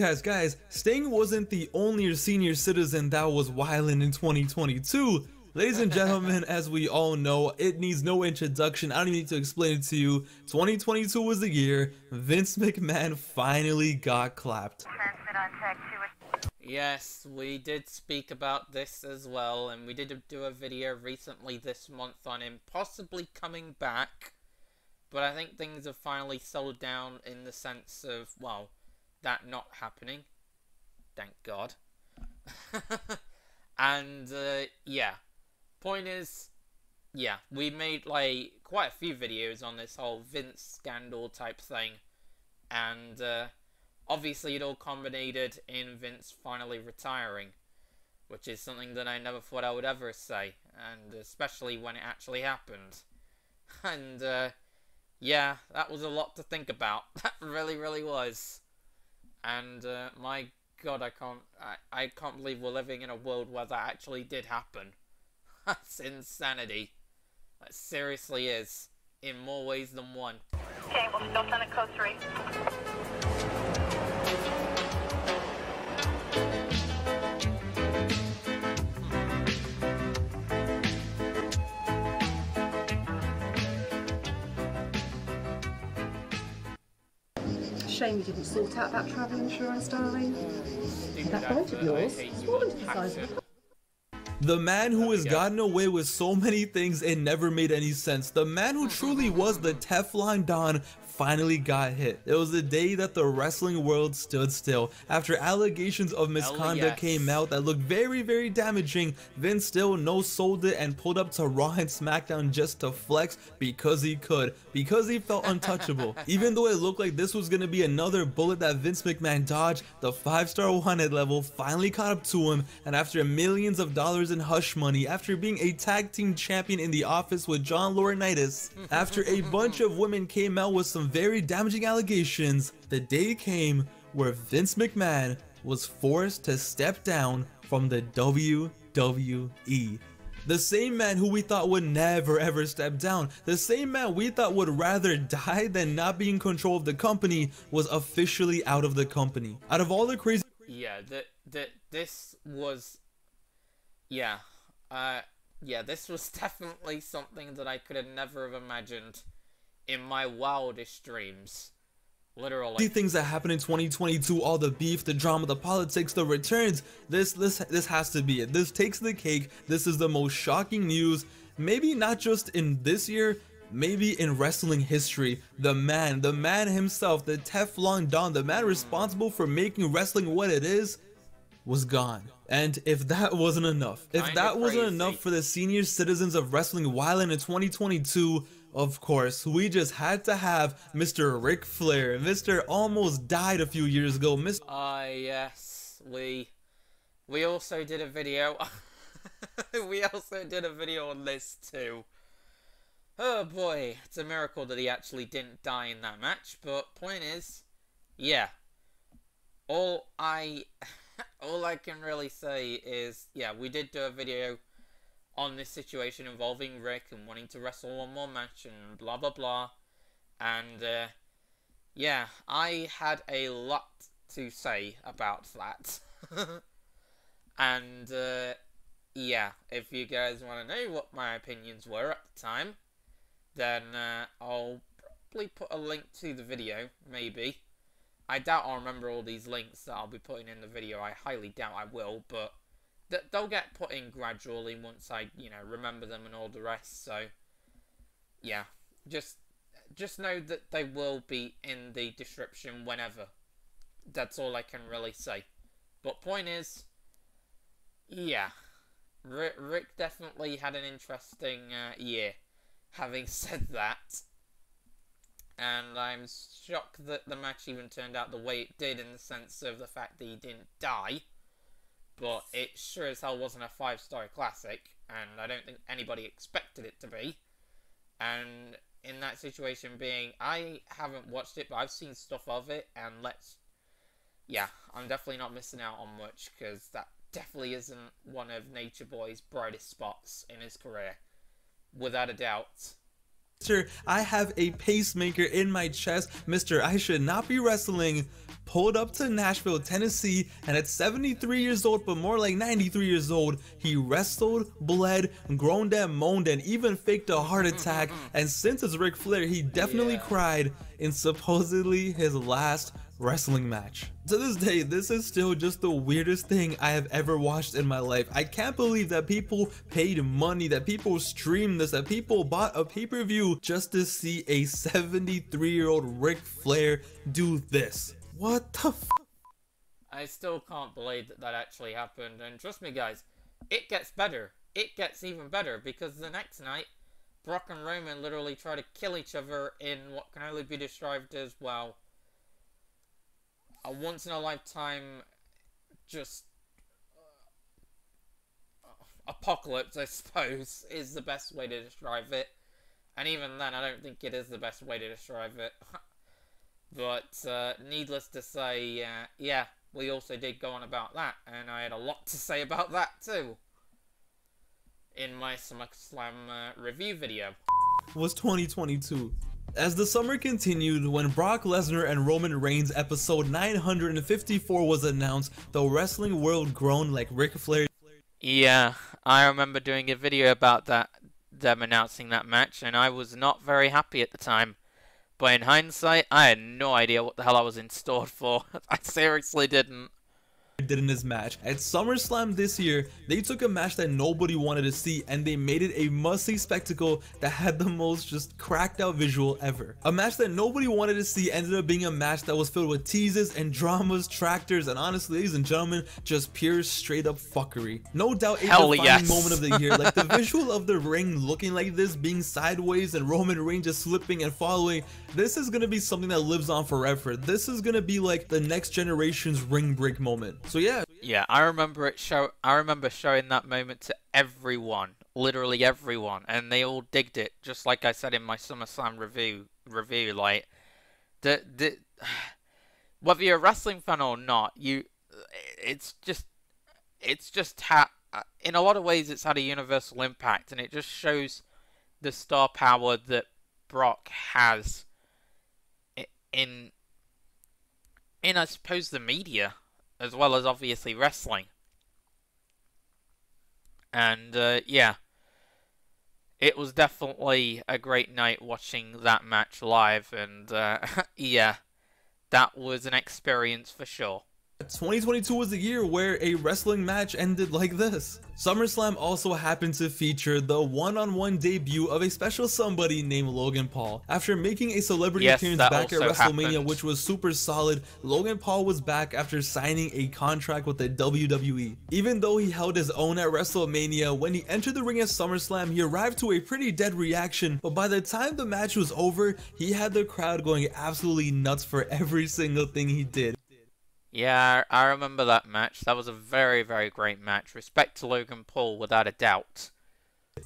[SPEAKER 2] Sting wasn't the only senior citizen that was wildin' in 2022. Ladies and gentlemen, as we all know, it needs no introduction. I don't even need to explain it to you. 2022 was the year Vince McMahon finally got clapped.
[SPEAKER 1] Yes, we did speak about this as well, and we did do a video recently this month on him possibly coming back. But I think things have finally settled down in the sense of, well, that not happening. Thank God. And, yeah. Point is, yeah, we made like quite a few videos on this whole Vince scandal type thing, and obviously it all culminated in Vince finally retiring, which is something that I never thought I would ever say, and especially when it actually happened. And yeah, that was a lot to think about. That really was. And my God, I can't believe we're living in a world where that actually did happen. That's insanity. That seriously is, in more ways than one.
[SPEAKER 7] Okay, we'll still send a code 3.
[SPEAKER 3] Shame you didn't sort out that travel insurance, darling. That bite of yours swollen to the size of a...
[SPEAKER 2] The man who has gotten away with so many things and never made any sense. The man who truly was the Teflon Don finally got hit. It was the day that the wrestling world stood still. After allegations of misconduct came out that looked very, very damaging, Vince still no-sold it and pulled up to Raw and SmackDown just to flex because he could, because he felt untouchable. Even though it looked like this was gonna be another bullet that Vince McMahon dodged, the 5-star wanted level finally caught up to him, and after millions of dollars in hush money, after being a tag team champion in the office with John Laurinaitis, after a bunch of women came out with some very damaging allegations, the day came where Vince McMahon was forced to step down from the WWE. The same man who we thought would never ever step down, the same man we thought would rather die than not be in control of the company, was officially out of the company. Out of all the crazy...
[SPEAKER 1] Yeah, this was... Yeah, this was definitely something that I could have never have imagined in my wildest dreams. Literally.
[SPEAKER 2] Things that happened in 2022, all the beef, the drama, the politics, the returns, this has to be it. This takes the cake. This is the most shocking news, maybe not just in this year, maybe in wrestling history. The man himself, the Teflon Don, the man responsible for making wrestling what it is, was gone. And if that wasn't enough, for the senior citizens of wrestling wilding in 2022, of course, we just had to have Mr. Ric Flair. Mr. almost died a few years ago.
[SPEAKER 1] Yes, we also did a video. We also did a video on this too. Oh boy, it's a miracle that he actually didn't die in that match. But point is, yeah, all I can really say is, yeah, we did do a video on this situation involving Rick and wanting to wrestle one more match and blah blah blah, and yeah, I had a lot to say about that. And yeah, if you guys want to know what my opinions were at the time, then I'll probably put a link to the video, maybe. I doubt I'll remember all these links that I'll be putting in the video. I highly doubt I will, but they'll get put in gradually once I, remember them and all the rest. So, yeah, just know that they will be in the description whenever. That's all I can really say. But point is, yeah, Rick definitely had an interesting year. Having said that, and I'm shocked that the match even turned out the way it did, in the sense of the fact that he didn't die. But it sure as hell wasn't a 5-star classic, and I don't think anybody expected it to be. And in that situation being, I haven't watched it, but I've seen stuff of it, and yeah, I'm definitely not missing out on much, because that definitely isn't one of Nature Boy's brightest spots in his career, without a doubt.
[SPEAKER 2] Mr. I have a pacemaker in my chest. Mr. I should not be wrestling pulled up to Nashville, Tennessee, and at 73 years old, but more like 93 years old, he wrestled, bled, groaned and moaned, and even faked a heart attack. And since it's Ric Flair, he definitely cried in supposedly his last wrestling match. To this day, this is still just the weirdest thing I have ever watched in my life. I can't believe that people paid money, that people streamed this, that people bought a pay-per-view just to see a 73-year-old Ric Flair do this. What the f?
[SPEAKER 1] I still can't believe that actually happened, and trust me guys, it gets better. It gets even better, because the next night, Brock and Roman literally try to kill each other in what can only be described as, well, a once-in-a-lifetime, just, apocalypse, I suppose, is the best way to describe it. And even then, I don't think it is the best way to describe it. But, needless to say, yeah, we also did go on about that, and I had a lot to say about that, too, in my SummerSlam review video.
[SPEAKER 2] Was 2022. As the summer continued, when Brock Lesnar and Roman Reigns episode 954 was announced, the wrestling world groaned like Ric Flair.
[SPEAKER 1] Yeah, I remember doing a video about them announcing that match, and I was not very happy at the time. But in hindsight, I had no idea what the hell I was in store for. I seriously didn't.
[SPEAKER 2] did in his match. At SummerSlam this year, they took a match that nobody wanted to see and they made it a must-see spectacle that had the most just cracked out visual ever. A match that nobody wanted to see ended up being a match that was filled with teases and dramas, tractors, and honestly, ladies and gentlemen, just pure straight up fuckery. No doubt a defining moment of the year, like the visual of the ring looking like this, being sideways and Roman Reigns just slipping and following. This is gonna be something that lives on forever. This is gonna be like the next generation's ring break moment. So yeah,
[SPEAKER 1] I remember showing that moment to everyone, literally everyone, and they all digged it. Just like I said in my SummerSlam review, like whether you're a wrestling fan or not, it's just in a lot of ways it's had a universal impact, and it just shows the star power that Brock has in I suppose the media, as well as obviously wrestling. And yeah, it was definitely a great night watching that match live, and yeah, that was an experience for sure.
[SPEAKER 2] 2022 was the year where a wrestling match ended like this. SummerSlam also happened to feature the one-on-one debut of a special somebody named Logan Paul. After making a celebrity appearance back at WrestleMania, which was super solid, Logan Paul was back after signing a contract with the WWE. Even though he held his own at WrestleMania, when he entered the ring at SummerSlam, he arrived to a pretty dead reaction, but by the time the match was over, he had the crowd going absolutely nuts for every single thing he did.
[SPEAKER 1] Yeah, I remember that match. That was a very, very great match. Respect to Logan Paul, without a doubt.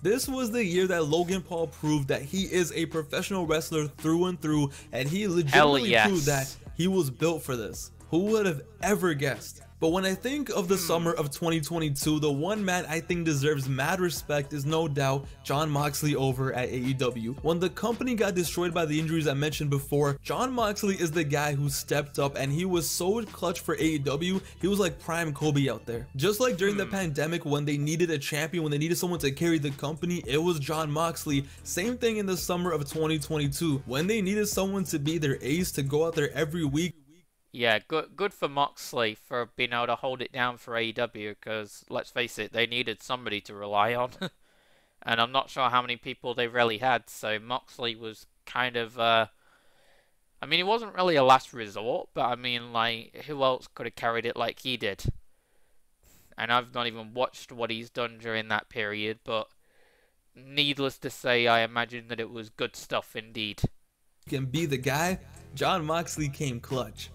[SPEAKER 2] This was the year that Logan Paul proved that he is a professional wrestler through and through, and he legitimately proved that he was built for this. Who would have ever guessed? But when I think of the summer of 2022, the one man I think deserves mad respect is no doubt Jon Moxley over at AEW. When the company got destroyed by the injuries I mentioned before, Jon Moxley is the guy who stepped up, and he was so clutch for AEW. He was like prime Kobe out there. Just like during the pandemic when they needed a champion, when they needed someone to carry the company, it was Jon Moxley. Same thing in the summer of 2022 when they needed someone to be their ace, to go out there every week.
[SPEAKER 1] Yeah, good for Moxley for being able to hold it down for AEW, because let's face it, they needed somebody to rely on. And I'm not sure how many people they really had, so Moxley was kind of, I mean, it wasn't really a last resort, but I mean, like, who else could have carried it like he did? And I've not even watched what he's done during that period, but needless to say, I imagine that it was good stuff indeed.
[SPEAKER 2] Can be the guy, Jon Moxley came clutch.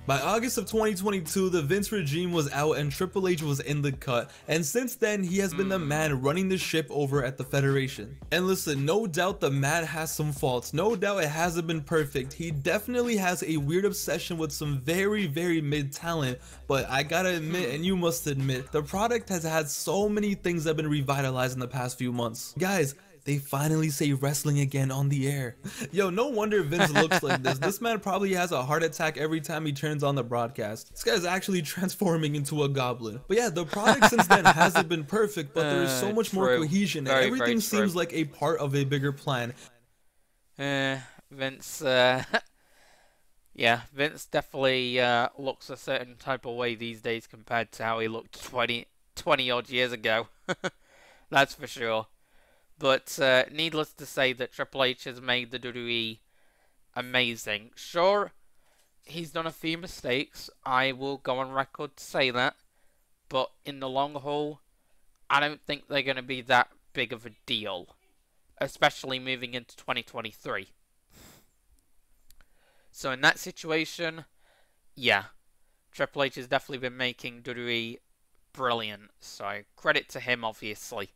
[SPEAKER 2] By August of 2022, the Vince regime was out and Triple H was in the cut, and since then he has been the man running the ship over at the Federation. And listen, no doubt the man has some faults, no doubt it hasn't been perfect. He definitely has a weird obsession with some very mid talent, but I gotta admit, and you must admit, the product has had so many things that have been revitalized in the past few months. Guys, they finally say wrestling again on the air. Yo, no wonder Vince looks like this. This man probably has a heart attack every time he turns on the broadcast. This guy's actually transforming into a goblin. But yeah, the product since then hasn't been perfect, but there is so much more cohesion, and everything seems like a part of a bigger plan.
[SPEAKER 1] Vince, yeah, Vince definitely looks a certain type of way these days compared to how he looked 20 odd years ago. That's for sure. But needless to say that Triple H has made the WWE amazing. Sure, he's done a few mistakes. I will go on record to say that. But in the long haul, I don't think they're going to be that big of a deal. Especially moving into 2023. So in that situation, yeah, Triple H has definitely been making WWE brilliant. So credit to him, obviously.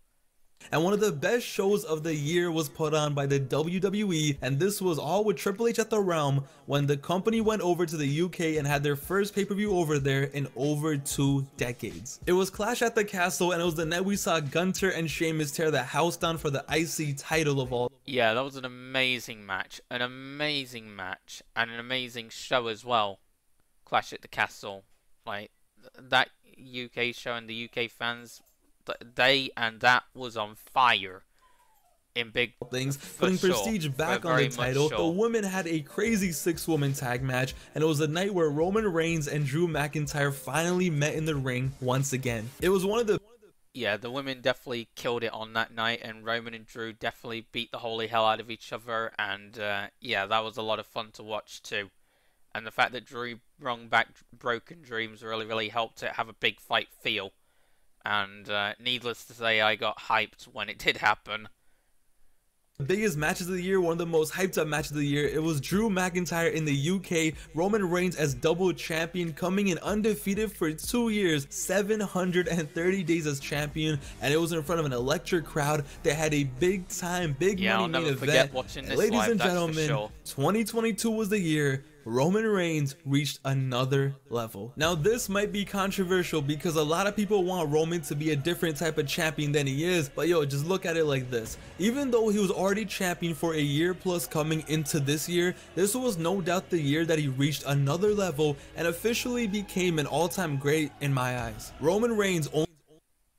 [SPEAKER 2] And one of the best shows of the year was put on by the WWE, and this was all with Triple H at the Realm when the company went over to the UK and had their first pay-per-view over there in over 2 decades. It was Clash at the Castle, and it was the night we saw Gunther and Sheamus tear the house down for the IC title of all.
[SPEAKER 1] Yeah, that was an amazing match, and an amazing show as well. Clash at the Castle, like that UK show and the UK fans, that was on fire. in big
[SPEAKER 2] things, putting Prestige back on the title. The women had a crazy 6-woman tag match, and it was a night where Roman Reigns and Drew McIntyre finally met in the ring once again. It was one of the
[SPEAKER 1] the women definitely killed it on that night, and Roman and Drew definitely beat the holy hell out of each other, and yeah, that was a lot of fun to watch too. And the fact that Drew brought back Broken Dreams really helped it have a big fight feel. And needless to say, I got hyped when it did happen.
[SPEAKER 2] The biggest matches of the year, one of the most hyped up matches of the year, it was Drew McIntyre in the UK, Roman Reigns as double champion, coming in undefeated for 2 years, 730 days as champion, and it was in front of an electric crowd that had a big money main event. Ladies and gentlemen, 2022 was the year Roman Reigns reached another level. Now this might be controversial because a lot of people want Roman to be a different type of champion than he is, but yo, just look at it like this. Even though he was already champion for a year plus coming into this year, this was no doubt the year that he reached another level and officially became an all-time great in my eyes. Roman Reigns only...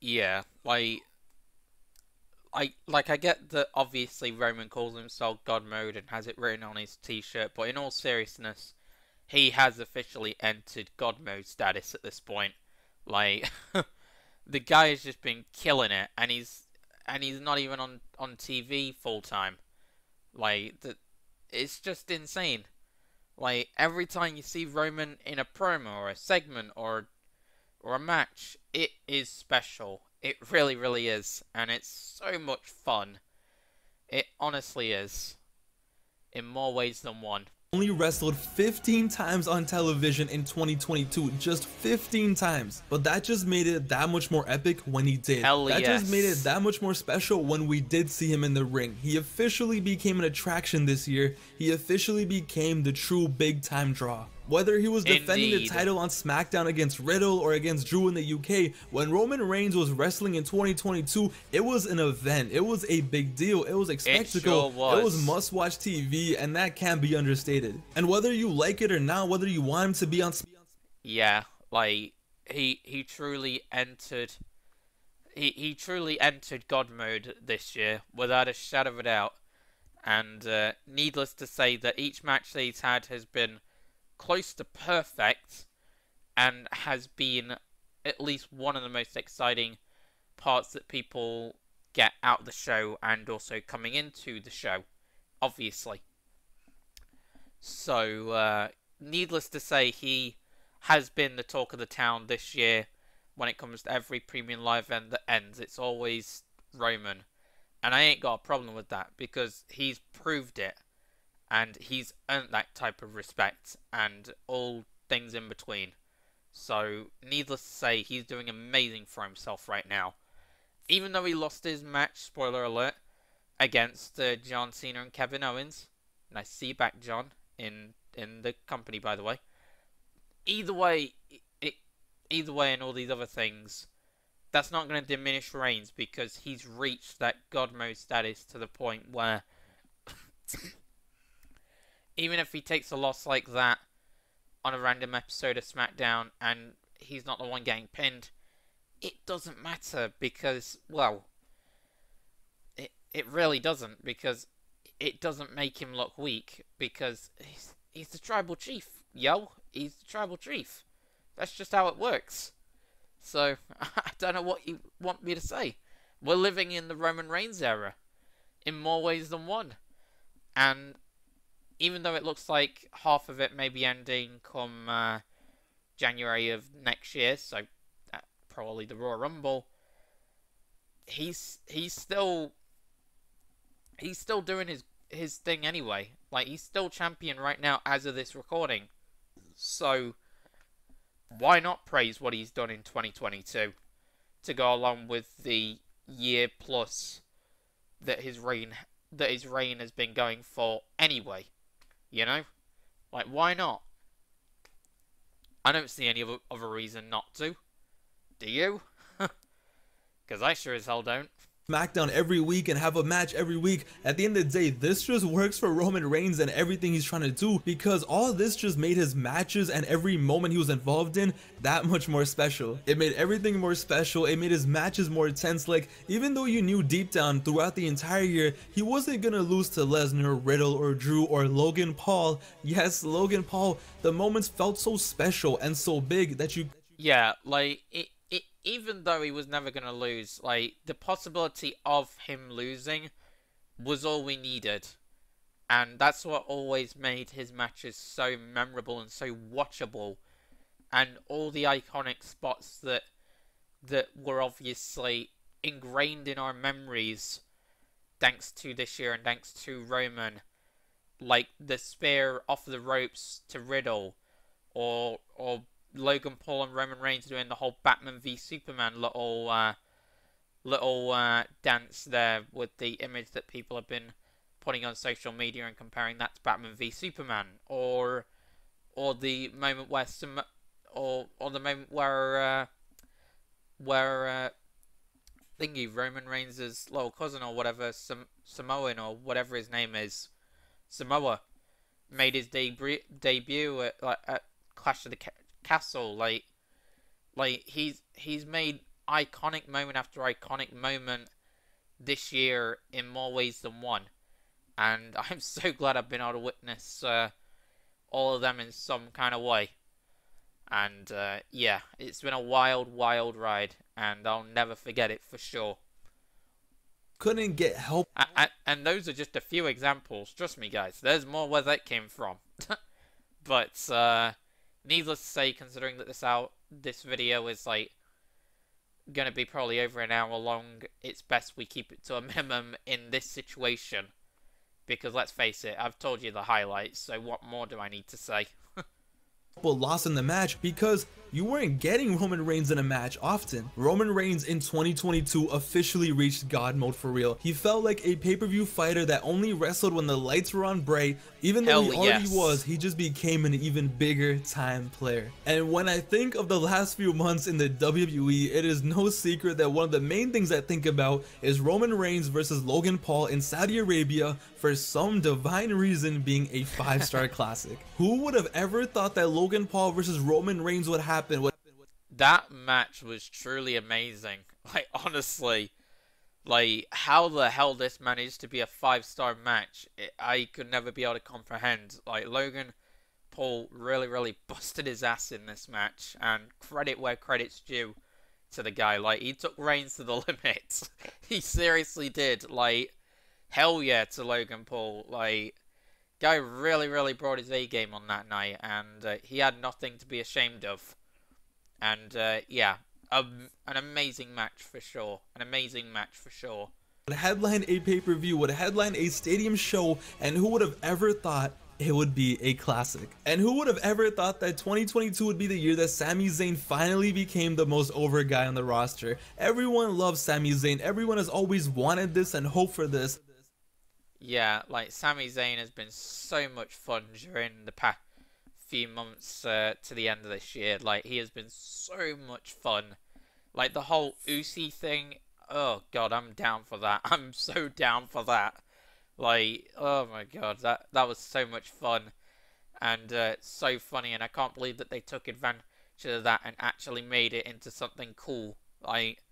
[SPEAKER 1] Yeah, I get that obviously Roman calls himself God Mode and has it written on his t-shirt, but in all seriousness, he has officially entered God Mode status at this point. Like, the guy has just been killing it, and he's not even on TV full time. Like, it's just insane. Like, every time you see Roman in a promo or a segment or a match, it is special. It really is, and it's so much fun. It honestly is, in more ways than one.
[SPEAKER 2] Only wrestled 15 times on television in 2022, just 15 times. But that just made it that much more epic when he did. That just made it that much more special when we did see him in the ring. He officially became an attraction this year. He officially became the true big time draw. Whether he was defending the title on SmackDown against Riddle or against Drew in the UK, when Roman Reigns was wrestling in 2022, it was an event. It was a big deal. It was a spectacle. It was must-watch TV, and that can't be understated. And whether you like it or not, whether you want him to be on...
[SPEAKER 1] Yeah, like, he truly entered... He truly entered God Mode this year, without a shadow of a doubt. And needless to say that each match that he's had has been close to perfect and has been at least one of the most exciting parts that people get out of the show and also coming into the show, obviously. So, needless to say, he has been the talk of the town this year when it comes to every premium live event that ends. It's always Roman. And I ain't got a problem with that because he's proved it. And he's earned that type of respect and all things in between. So, needless to say, he's doing amazing for himself right now. Even though he lost his match, spoiler alert, against John Cena and Kevin Owens. Nice to see you back, John, in the company, by the way. Either way, and all these other things, that's not going to diminish Reigns because he's reached that God Mode status to the point where... even if he takes a loss like that on a random episode of SmackDown and he's not the one getting pinned, it doesn't matter because, well, it really doesn't, because it doesn't make him look weak because he's the tribal chief, yo. He's the tribal chief. That's just how it works. So, I don't know what you want me to say. We're living in the Roman Reigns era in more ways than one. And even though it looks like half of it may be ending come January of next year, so probably the Royal Rumble, he's still doing his thing anyway. Like, he's still champion right now as of this recording. So why not praise what he's done in 2022 to go along with the year plus that his reign has been going for anyway? You know? Like, why not? I don't see any other reason not to. Do you? Because I sure as hell don't.
[SPEAKER 2] SmackDown every week and have a match every week. At the end of the day, this just works for Roman Reigns and everything he's trying to do, because all this just made his matches and every moment he was involved in that much more special. It made everything more special. It made his matches more intense. Like, even though you knew deep down throughout the entire year he wasn't gonna lose to Lesnar, Riddle, or Drew, or Logan Paul. Yes, Logan Paul. The moments felt so special and so big that you...
[SPEAKER 1] Yeah, like, even though he was never going to lose, like, the possibility of him losing was all we needed. And that's what always made his matches so memorable and so watchable. And all the iconic spots that were obviously ingrained in our memories thanks to this year and thanks to Roman. Like the spear off the ropes to Riddle, or Logan Paul and Roman Reigns doing the whole Batman v Superman little dance there with the image that people have been putting on social media and comparing that to Batman v Superman, or the moment where the moment where Roman Reigns' little cousin or whatever, Samoan or whatever his name is, Samoa, made his debut at Clash of the Castle. Like he's made iconic moment after iconic moment this year in more ways than one, and I'm so glad I've been able to witness all of them in some kind of way. And yeah, it's been a wild ride, and I'll never forget it for sure.
[SPEAKER 2] Couldn't get help.
[SPEAKER 1] And those are just a few examples. Trust me, guys. There's more where that came from. But needless to say, considering that this video is like gonna be probably over an hour long, it's best we keep it to a minimum in this situation. Because let's face it, I've told you the highlights, so what more do I need to say?
[SPEAKER 2] Lost in the match because you weren't getting Roman Reigns in a match often. Roman Reigns in 2022 officially reached God mode for real. He felt like a pay-per-view fighter that only wrestled when the lights were on bright. Even though he already was, he just became an even bigger time player. And when I think of the last few months in the WWE, it is no secret that one of the main things I think about is Roman Reigns versus Logan Paul in Saudi Arabia, for some divine reason being a 5-star classic. Who would have ever thought that Logan Paul versus Roman Reigns would happen?
[SPEAKER 1] That match was truly amazing. Like, honestly, like, how the hell this managed to be a 5-star match, I could never be able to comprehend. Like, Logan Paul really busted his ass in this match, and credit where credit's due to the guy. Like, he took Reigns to the limit. He seriously did. Like, hell yeah to Logan Paul. Like, guy really brought his A game on that night, and he had nothing to be ashamed of. And yeah, an amazing match for sure. An amazing match for sure.
[SPEAKER 2] Would headline a pay-per-view, would headline a stadium show, and who would have ever thought it would be a classic? And who would have ever thought that 2022 would be the year that Sami Zayn finally became the most over guy on the roster? Everyone loves Sami Zayn. Everyone has always wanted this and hoped for this.
[SPEAKER 1] Yeah, like, Sami Zayn has been so much fun during the past few months to the end of this year. Like, he has been so much fun. Like, the whole Uzi thing, oh god, I'm down for that. I'm so down for that. Like, oh my god, that was so much fun. And so funny, and I can't believe that they took advantage of that and actually made it into something cool. Like,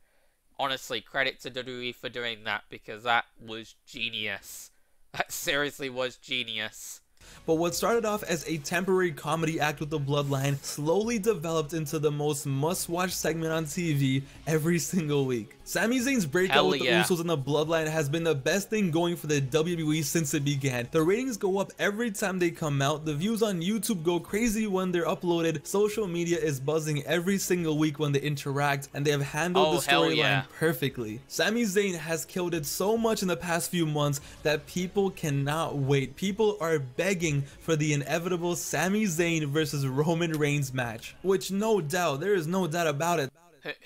[SPEAKER 1] honestly, credit to WWE for doing that, because that was genius. That seriously was genius.
[SPEAKER 2] But what started off as a temporary comedy act with the Bloodline slowly developed into the most must-watch segment on TV every single week. Sami Zayn's breakout with the Usos and the Bloodline has been the best thing going for the WWE since it began. The ratings go up every time they come out, the views on YouTube go crazy when they're uploaded, social media is buzzing every single week when they interact, and they have handled the storyline perfectly. Sami Zayn has killed it so much in the past few months that people cannot wait. People are begging for the inevitable Sami Zayn versus Roman Reigns match, which no doubt, there is no doubt about it.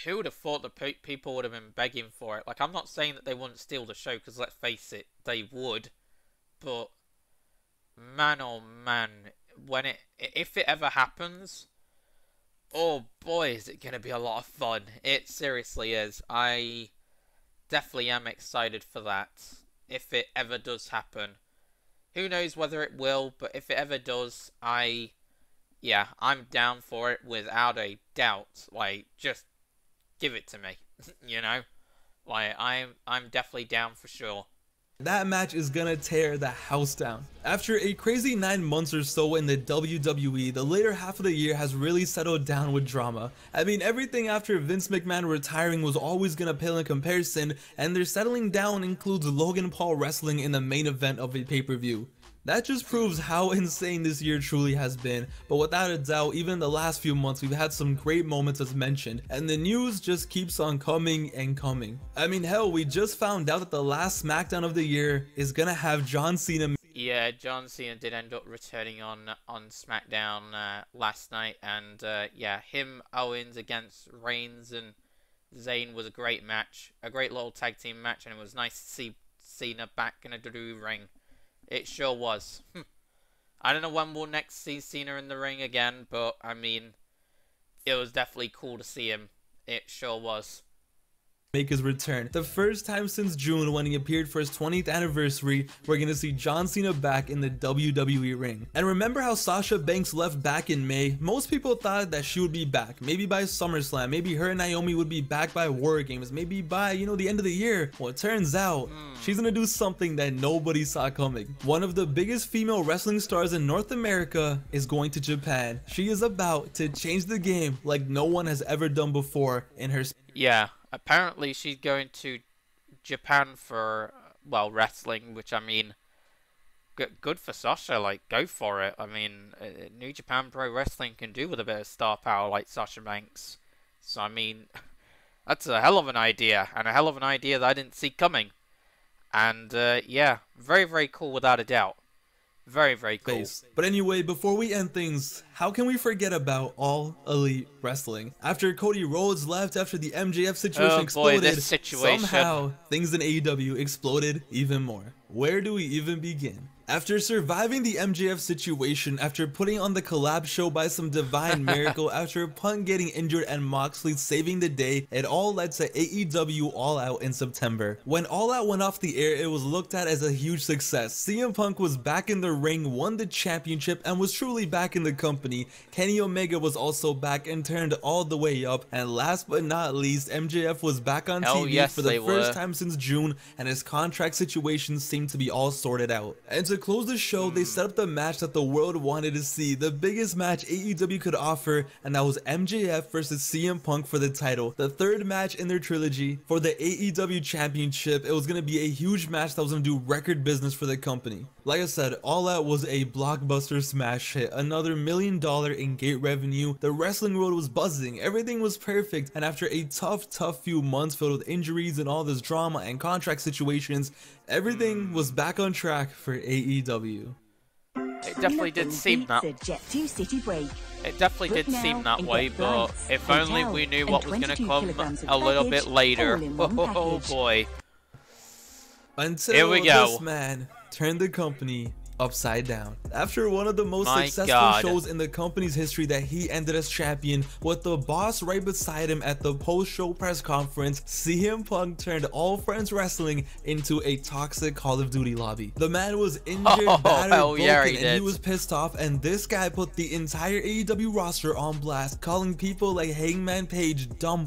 [SPEAKER 1] Who would have thought that people would have been begging for it? Like, I'm not saying that they wouldn't steal the show, because let's face it, they would. But, man oh man, if it ever happens, oh boy, is it going to be a lot of fun. It seriously is. I definitely am excited for that. If it ever does happen. Who knows whether it will, but if it ever does, I'm down for it without a doubt. Like, just give it to me, you know? Like, I'm definitely down for sure.
[SPEAKER 2] That match is gonna tear the house down. After a crazy 9 months or so in the WWE, the later half of the year has really settled down with drama. I mean, everything after Vince McMahon retiring was always gonna pale in comparison, and their settling down includes Logan Paul wrestling in the main event of a pay-per-view. That just proves how insane this year truly has been, but without a doubt, even the last few months we've had some great moments as mentioned, and the news just keeps on coming and coming. I mean, hell, we just found out that the last SmackDown of the year is gonna have John Cena.
[SPEAKER 1] Yeah, John Cena did end up returning on SmackDown last night, and yeah, him, Owens against Reigns and Zayn was a great match, a great little tag team match, and it was nice to see Cena back in a WWE ring. It sure was. I don't know when we'll next see Cena in the ring again, but I mean, it was definitely cool to see him. It sure was.
[SPEAKER 2] Make his return. The first time since June when he appeared for his 20th anniversary, we're gonna see John Cena back in the WWE ring. And remember how Sasha Banks left back in May? Most people thought that she would be back, maybe by SummerSlam, maybe her and Naomi would be back by War Games, maybe by, you know, the end of the year. Well, it turns out, she's gonna do something that nobody saw coming. One of the biggest female wrestling stars in North America is going to Japan. She is about to change the game like no one has ever done before in her.
[SPEAKER 1] Yeah. Apparently, she's going to Japan for, well, wrestling, which, I mean, good for Sasha. Like, go for it. I mean, New Japan Pro Wrestling can do with a bit of star power like Sasha Banks. So, I mean, that's a hell of an idea, and a hell of an idea that I didn't see coming. And, yeah, very, very cool without a doubt. Very, very cool.
[SPEAKER 2] But anyway, before we end things, how can we forget about All Elite Wrestling? After Cody Rhodes left, after the MJF situation exploded, somehow things in AEW exploded even more. Where do we even begin? After surviving the MJF situation, after putting on the collab show by some divine miracle, after Punk getting injured and Moxley saving the day, it all led to AEW All Out in September. When All Out went off the air, it was looked at as a huge success. CM Punk was back in the ring, won the championship, and was truly back in the company. Kenny Omega was also back and turned all the way up. And last but not least, MJF was back on TV for the first time since June, and his contract situation seemed to be all sorted out. And to close the show, they set up the match that the world wanted to see, the biggest match AEW could offer, and that was MJF versus CM Punk for the title, the third match in their trilogy for the AEW championship. It was going to be a huge match that was going to do record business for the company. Like I said, All Out was a blockbuster smash hit, another $1 million in gate revenue. The wrestling world was buzzing, everything was perfect, and after a tough few months filled with injuries and all this drama and contract situations, everything was back on track for AEW.
[SPEAKER 1] It definitely did seem that. It definitely did seem that way, but if only we knew what was going to come a little bit later. Oh boy.
[SPEAKER 2] Until
[SPEAKER 1] here we go.
[SPEAKER 2] This man turned the company upside down. After one of the most successful shows in the company's history that he ended as champion, with the boss right beside him at the post-show press conference, CM Punk turned All Friends Wrestling into a toxic Call of Duty lobby. The man was injured, battered, broken, and he was pissed off, and this guy put the entire AEW roster on blast, calling people like Hangman Page dumb,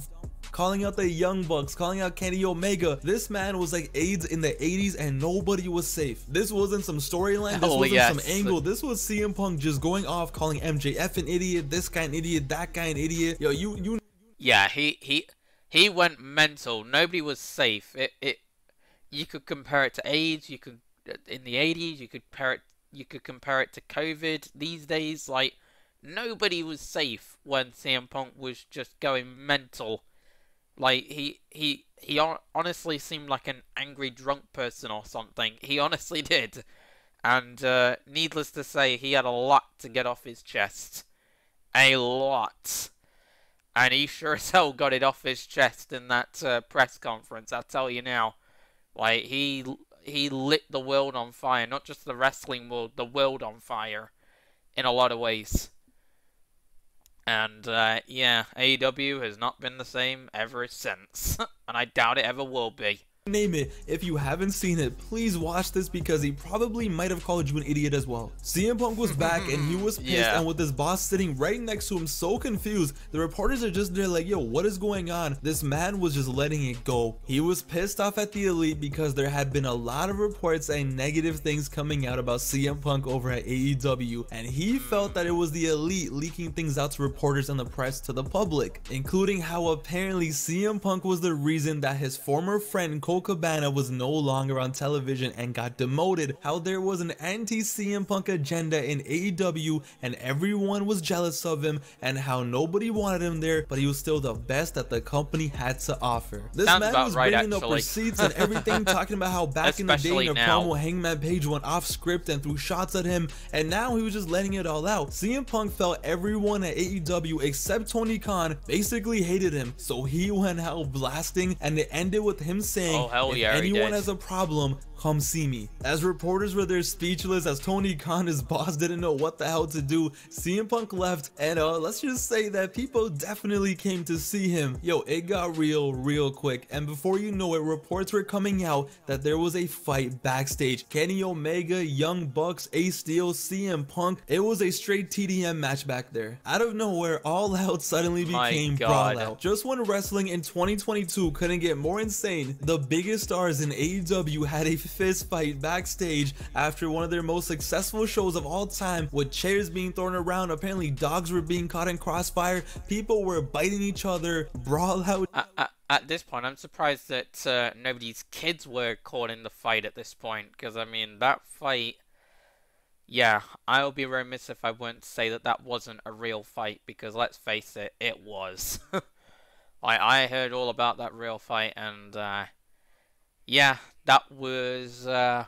[SPEAKER 2] calling out the Young Bucks, calling out Kenny Omega. This man was like AIDS in the 80s and nobody was safe. This wasn't some storyline, this wasn't some angle. This was CM Punk just going off, calling MJF an idiot, this guy an idiot, that guy an idiot. Yo, you
[SPEAKER 1] yeah, he went mental. Nobody was safe. You could compare it to AIDS, you could in the 80s, you could compare it to COVID these days. Like, nobody was safe when CM Punk was just going mental. Like, he honestly seemed like an angry drunk person or something. He honestly did. And needless to say, he had a lot to get off his chest. A lot. And he sure as hell got it off his chest in that press conference, I'll tell you now. Like, he lit the world on fire. Not just the wrestling world, the world on fire. In a lot of ways. And yeah, AEW has not been the same ever since, and I doubt it ever will be.
[SPEAKER 2] Name it. If you haven't seen it, please watch this because he probably might have called you an idiot as well. CM Punk was back and he was pissed,
[SPEAKER 1] yeah.
[SPEAKER 2] And with his boss sitting right next to him, so confused, the reporters are just there like, yo, what is going on? This man was just letting it go. He was pissed off at the Elite because there had been a lot of reports and negative things coming out about CM Punk over at AEW, and he felt that it was the Elite leaking things out to reporters and the press to the public, including how apparently CM Punk was the reason that his former friend Colt Cabana was no longer on television and got demoted, how there was an anti-CM Punk agenda in AEW and everyone was jealous of him, and how nobody wanted him there, but he was still the best that the company had to offer. This man was bringing up receipts and everything, talking about how back in the day in a promo, Hangman Page went off script and threw shots at him, and now he was just letting it all out. CM Punk felt everyone at AEW except Tony Khan basically hated him, so he went out blasting, and it ended with him saying, if anyone has a problem, come see me. As reporters were there speechless, as Tony Khan, his boss, didn't know what the hell to do, CM Punk left, and let's just say that people definitely came to see him. Yo, it got real quick, and before you know it, reports were coming out that there was a fight backstage. Kenny Omega, Young Bucks, Ace Steel, CM Punk. It was a straight TDM match back there. Out of nowhere, All Out suddenly became Brawl Out. Just when wrestling in 2022 couldn't get more insane, the biggest stars in AEW had a fist fight backstage after one of their most successful shows of all time, with chairs being thrown around. Apparently dogs were being caught in crossfire, people were biting each other. Brawl Out.
[SPEAKER 1] At this point, I'm surprised that nobody's kids were caught in the fight at this point, because I mean, that fight, yeah, I'll be remiss if I wouldn't say that that wasn't a real fight, because let's face it, it was. I heard all about that real fight, and yeah, that was, that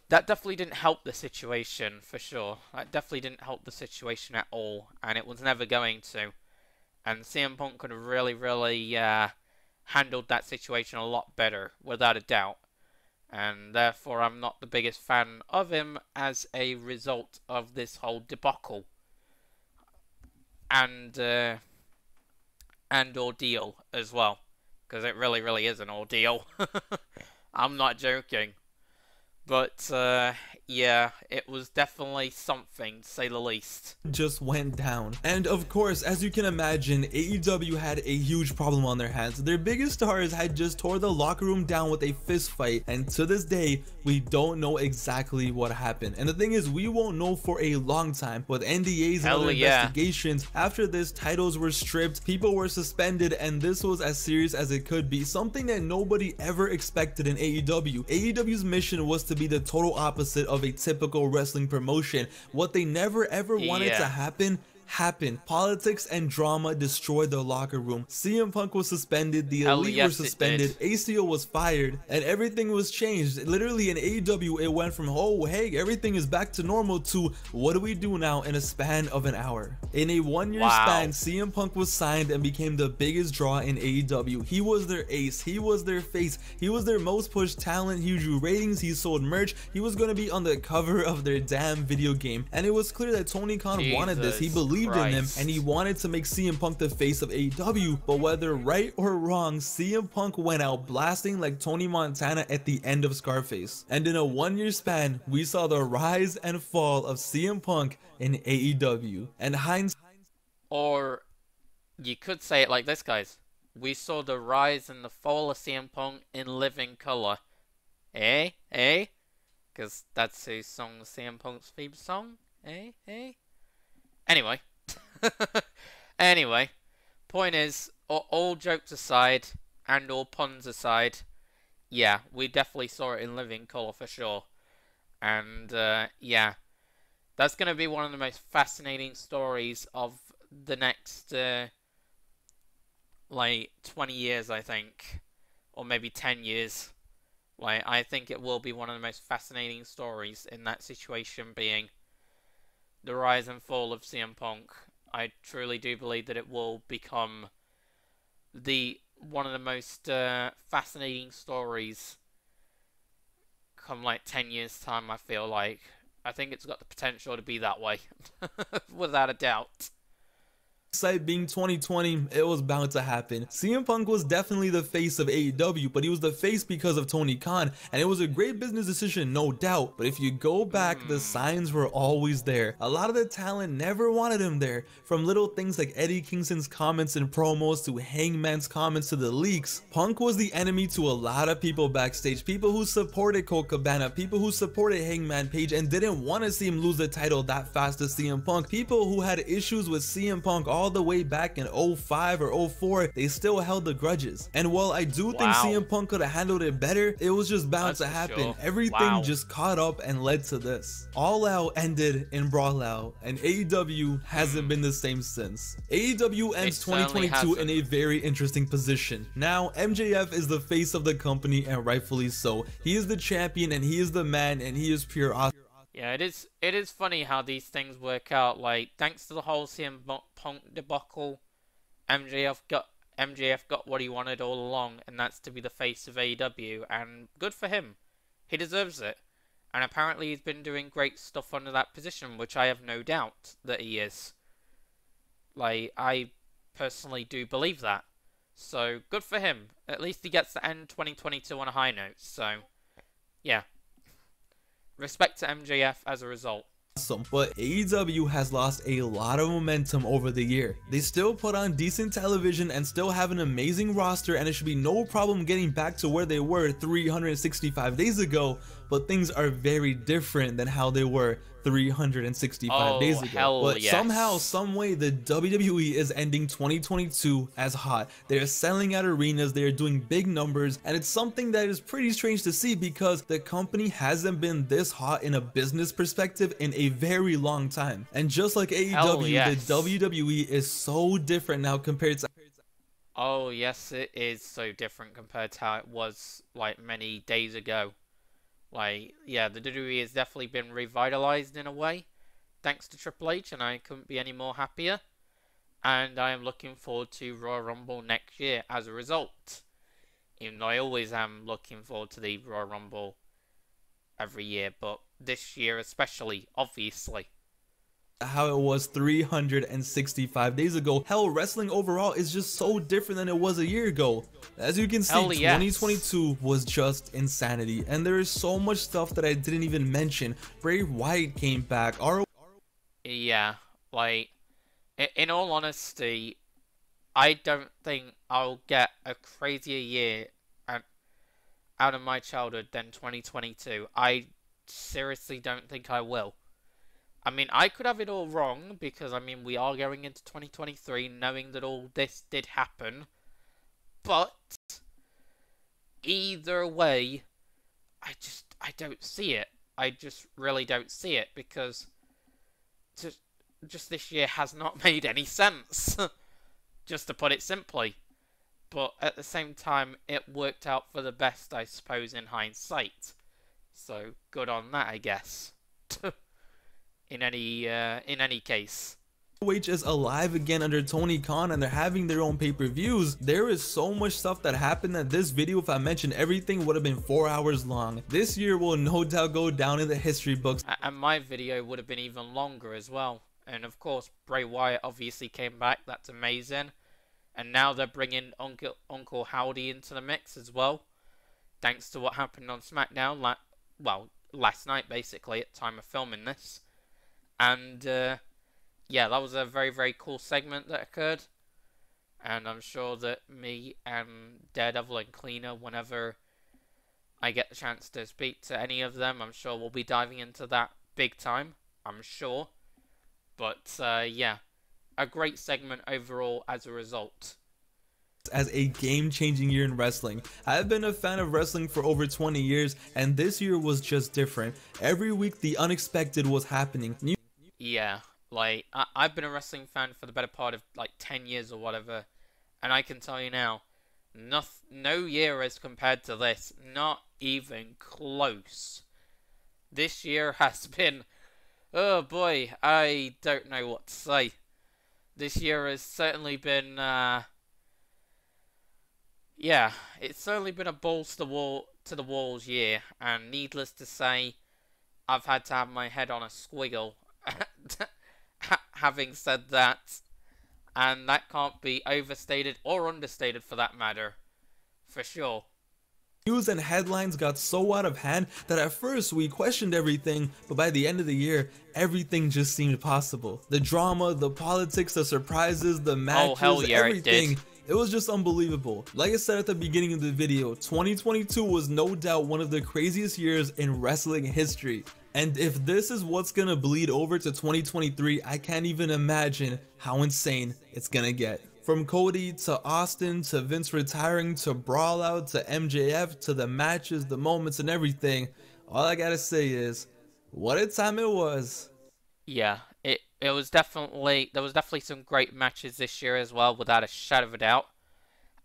[SPEAKER 1] definitely didn't help the situation, for sure. That definitely didn't help the situation at all, and it was never going to. And CM Punk could have really handled that situation a lot better, without a doubt. And therefore, I'm not the biggest fan of him as a result of this whole debacle. And ordeal as well. Because it really is an ordeal. I'm not joking. But, yeah, it was definitely something, to say the least.
[SPEAKER 2] Just went down. And of course, as you can imagine, AEW had a huge problem on their hands. Their biggest stars had just tore the locker room down with a fist fight, and to this day, we don't know exactly what happened. And the thing is, we won't know for a long time. With NDAs and other investigations, after this, titles were stripped, people were suspended, and this was as serious as it could be. Something that nobody ever expected in AEW. AEW's mission was to be the total opposite of a typical wrestling promotion. What they never ever wanted to happen happened. Politics and drama destroyed the locker room. CM Punk was suspended, the Elite were suspended, Ace Steel was fired, and everything was changed. Literally in AEW, it went from, oh hey, everything is back to normal, to what do we do now, in a span of an hour. In a one-year span, CM Punk was signed and became the biggest draw in AEW. He was their ace, he was their face, he was their most pushed talent, he drew ratings, he sold merch, he was going to be on the cover of their damn video game. And it was clear that Tony Khan wanted this. He believed in him, and he wanted to make CM Punk the face of AEW. But whether right or wrong, CM Punk went out blasting like Tony Montana at the end of Scarface. And in a one-year span, we saw the rise and fall of CM Punk in AEW. And
[SPEAKER 1] or you could say it like this, guys. We saw the rise and the fall of CM Punk in living color. Eh? Eh? Because that's whose song CM Punk's theme song? Eh? Eh? Anyway. Anyway. Point is, all jokes aside, and all puns aside, yeah, we definitely saw it in living color for sure. And, yeah. That's going to be one of the most fascinating stories of the next, like, 20 years, I think. Or maybe 10 years. Like, I think it will be one of the most fascinating stories in that situation, being the rise and fall of CM Punk. I truly do believe that it will become one of the most fascinating stories come like 10 years time, I feel like. I think it's got the potential to be that way, without a doubt.
[SPEAKER 2] Sight being 2020, it was bound to happen. CM Punk was definitely the face of AEW, but he was the face because of Tony Khan, and it was a great business decision, no doubt. But if you go back, the signs were always there. A lot of the talent never wanted him there, from little things like Eddie Kingston's comments and promos to Hangman's comments to the leaks. Punk was the enemy to a lot of people backstage, people who supported Colt Cabana, people who supported Hangman Page and didn't want to see him lose the title that fast to CM Punk, people who had issues with CM Punk all the way back in 05 or 04, they still held the grudges. And while I do think CM Punk could have handled it better, it was just bound to happen. Sure. Everything just caught up and led to this. All Out ended in Brawl Out, and AEW hasn't been the same since. AEW ends 2022 in a very interesting position. Now, MJF is the face of the company, and rightfully so. He is the champion, and he is the man, and he is pure awesome.
[SPEAKER 1] Yeah, it is funny how these things work out. Like, thanks to the whole CM Punk debacle, MJF got what he wanted all along, and that's to be the face of AEW, and good for him. He deserves it. And apparently he's been doing great stuff under that position, which I have no doubt that he is. Like, I personally do believe that. So, good for him. At least he gets to end 2022 on a high note, so, yeah. Respect to MJF as a result.
[SPEAKER 2] But AEW has lost a lot of momentum over the year. They still put on decent television and still have an amazing roster, and it should be no problem getting back to where they were 365 days ago, but things are very different than how they were 365 days ago. But somehow, someway, the WWE is ending 2022 as hot. They're selling out arenas, they're doing big numbers, and it's something that is pretty strange to see because the company hasn't been this hot in a business perspective in a very long time. And just like AEW, the WWE is so different now compared to...
[SPEAKER 1] Oh yes, it is so different compared to how it was like many days ago. Like, yeah, the WWE has definitely been revitalized in a way, thanks to Triple H, and I couldn't be any more happier. And I am looking forward to Royal Rumble next year as a result. Even though I always am looking forward to the Royal Rumble every year, but this year especially, obviously.
[SPEAKER 2] How it was 365 days ago. Hell, wrestling overall is just so different than it was a year ago. As you can see, 2022 was just insanity, and there is so much stuff that I didn't even mention. Bray Wyatt came back.
[SPEAKER 1] Yeah, like, in all honesty, I don't think I'll get a crazier year out of my childhood than 2022. I seriously don't think I will. I mean, I could have it all wrong, because, I mean, we are going into 2023 knowing that all this did happen. But, either way, I don't see it. I just really don't see it, because just this year has not made any sense. Just to put it simply. But, at the same time, it worked out for the best, I suppose, in hindsight. So, good on that, I guess. In any case.
[SPEAKER 2] H is alive again under Tony Khan, and they're having their own pay-per-views. There is so much stuff that happened that this video, if I mentioned everything, would have been 4 hours long. This year will no doubt go down in the history books.
[SPEAKER 1] And my video would have been even longer as well. And of course, Bray Wyatt obviously came back. That's amazing. And now they're bringing Uncle Howdy into the mix as well. Thanks to what happened on SmackDown, last night basically, at time of filming this. And, yeah, that was a very, very cool segment that occurred. And I'm sure that me and Daredevil and Cleaner, whenever I get the chance to speak to any of them, I'm sure we'll be diving into that big time. I'm sure. But, yeah, a great segment overall as a result.
[SPEAKER 2] As a game-changing year in wrestling. I've been a fan of wrestling for over 20 years, and this year was just different. Every week, the unexpected was happening.
[SPEAKER 1] Yeah, like, I've been a wrestling fan for the better part of, like, 10 years or whatever, and I can tell you now, no year as compared to this, not even close. This year has been, oh boy, I don't know what to say. This year has certainly been, yeah, it's certainly been a balls to the walls year, and needless to say, I've had to have my head on a squiggle having said that, and that can't be overstated or understated for that matter, for sure.
[SPEAKER 2] News and headlines got so out of hand that at first we questioned everything, but by the end of the year, everything just seemed possible. The drama, the politics, the surprises, the matches,
[SPEAKER 1] hell yeah,
[SPEAKER 2] everything. It was just unbelievable. Like I said at the beginning of the video, 2022 was no doubt one of the craziest years in wrestling history. And if this is what's gonna bleed over to 2023, I can't even imagine how insane it's gonna get. From Cody to Austin to Vince retiring to Brawl Out to MJF to the matches, the moments and everything, all I gotta say is, what a time it was.
[SPEAKER 1] Yeah, it was definitely, there was definitely some great matches this year as well, without a shadow of a doubt.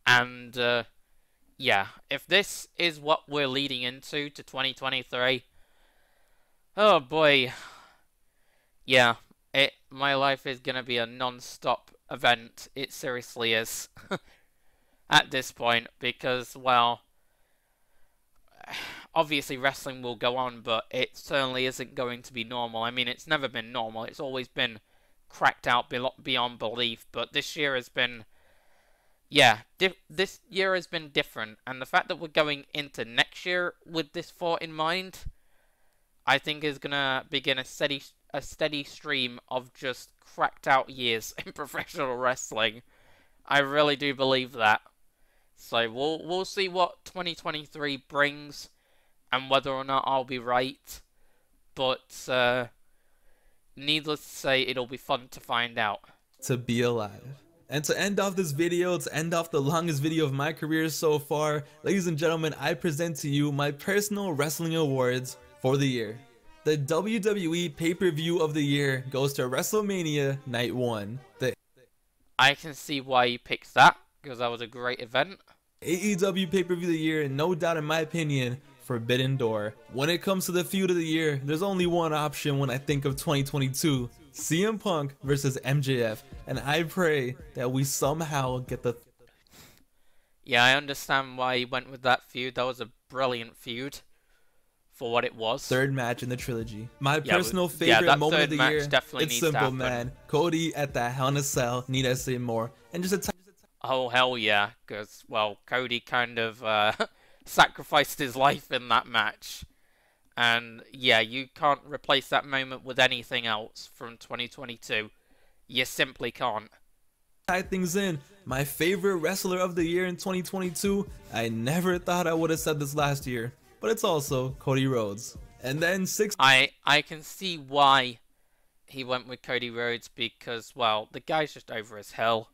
[SPEAKER 1] And yeah, if this is what we're leading into to 2023, oh boy, yeah, my life is gonna be a non-stop event. It seriously is at this point, because, well, obviously wrestling will go on, but it certainly isn't going to be normal. I mean, it's never been normal. It's always been cracked out beyond belief, but this year has been, yeah, this year has been different, and the fact that we're going into next year with this thought in mind, I think is gonna begin a steady stream of just cracked out years in professional wrestling. I really do believe that. So we'll see what 2023 brings and whether or not I'll be right. But needless to say, it'll be fun to find out.
[SPEAKER 2] To be alive. And to end off this video, to end off the longest video of my career so far, ladies and gentlemen, I present to you my personal wrestling awards for the year. The WWE pay-per-view of the year goes to WrestleMania Night 1.
[SPEAKER 1] I can see why you picked that, because that was a great event.
[SPEAKER 2] AEW pay-per-view of the year, no doubt in my opinion, Forbidden Door. When it comes to the feud of the year, there's only one option when I think of 2022. CM Punk versus MJF. And I pray that we somehow get the...
[SPEAKER 1] Yeah, I understand why you went with that feud. That was a brilliant feud. For what it was.
[SPEAKER 2] Third match in the trilogy. My personal favorite moment of the year. It's simple, man. Cody at the Hell in a Cell. Need I say more? And just a
[SPEAKER 1] oh hell yeah, because well, Cody kind of sacrificed his life in that match, and yeah, you can't replace that moment with anything else from 2022. You simply can't.
[SPEAKER 2] Tie things in. My favorite wrestler of the year in 2022. I never thought I would have said this last year. But it's also Cody Rhodes. And then
[SPEAKER 1] I can see why he went with Cody Rhodes, because, well, the guy's just over as hell.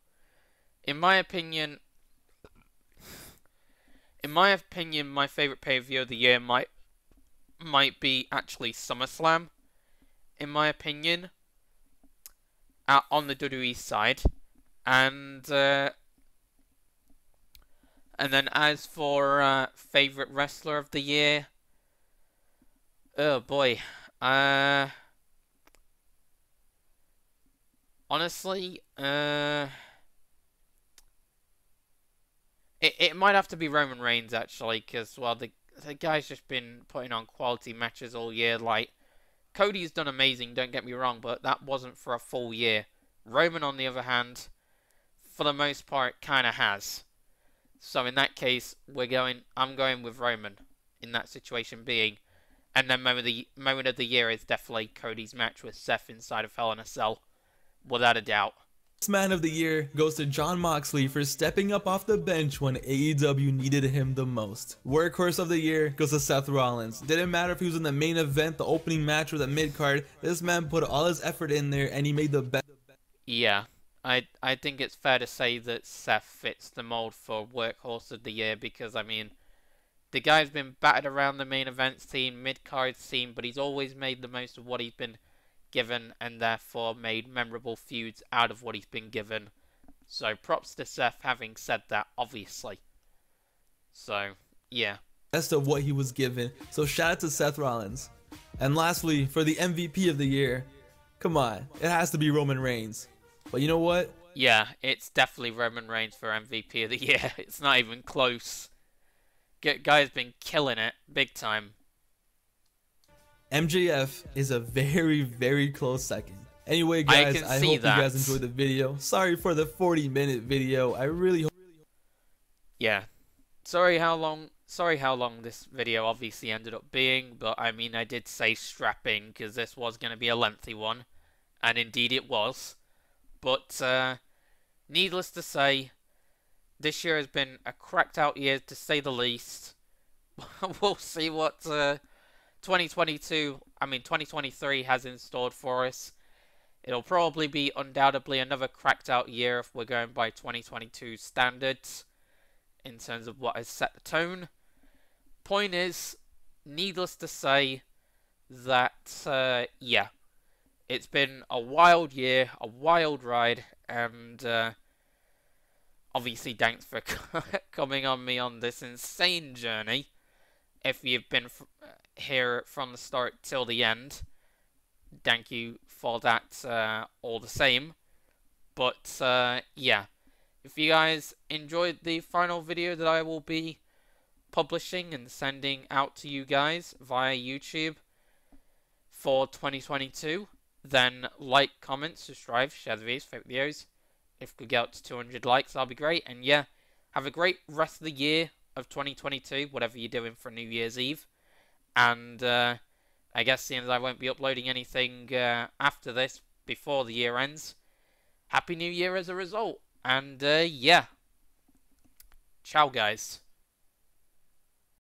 [SPEAKER 1] In my opinion, my favorite pay-per-view of the year might be actually SummerSlam. In my opinion, on the WWE side, and then as for favorite wrestler of the year, oh boy, honestly, it might have to be Roman Reigns actually, because well, the guy's just been putting on quality matches all year. Like, Cody's done amazing, don't get me wrong, but that wasn't for a full year. Roman, on the other hand, for the most part, kind of has. So in that case, I'm going with Roman in that situation being. And then moment of the year is definitely Cody's match with Seth inside of Hell in a Cell, without a doubt.
[SPEAKER 2] Man of the year goes to Jon Moxley for stepping up off the bench when AEW needed him the most. Workhorse of the year goes to Seth Rollins. Didn't matter if he was in the main event, the opening match, or the mid-card. This man put all his effort in there and he made the best.
[SPEAKER 1] Yeah. I think it's fair to say that Seth fits the mold for Workhorse of the Year, because, I mean, the guy's been battered around the main event scene, mid-card scene, but he's always made the most of what he's been given, and therefore made memorable feuds out of what he's been given. So props to Seth having said that, obviously. So, yeah.
[SPEAKER 2] Best of what he was given, so shout out to Seth Rollins. And lastly, for the MVP of the year, come on, it has to be Roman Reigns. But you know what?
[SPEAKER 1] Yeah, it's definitely Roman Reigns for MVP of the year. It's not even close. Guy's been killing it, big time.
[SPEAKER 2] MJF is a very, very close second. Anyway, guys, I hope you guys enjoyed the video. Sorry for the 40-minute video. I really hope.
[SPEAKER 1] Yeah. Sorry how long this video obviously ended up being, but I mean, I did say strap in because this was going to be a lengthy one, and indeed it was. But needless to say, this year has been a cracked out year to say the least. We'll see what 2023 has in store for us. It'll probably be undoubtedly another cracked out year if we're going by 2022 standards in terms of what has set the tone. Point is, needless to say, that yeah, it's been a wild year, a wild ride, and obviously thanks for coming on me on this insane journey. If you've been here from the start till the end, thank you for that all the same. But yeah, if you guys enjoyed the final video that I will be publishing and sending out to you guys via YouTube for 2022, then like, comment, subscribe, share the videos, favorite videos. If we could get up to 200 likes, that'll be great. And yeah, have a great rest of the year of 2022, whatever you're doing for New Year's Eve. And I guess seeing as I won't be uploading anything after this before the year ends, Happy New Year as a result. And yeah, ciao guys.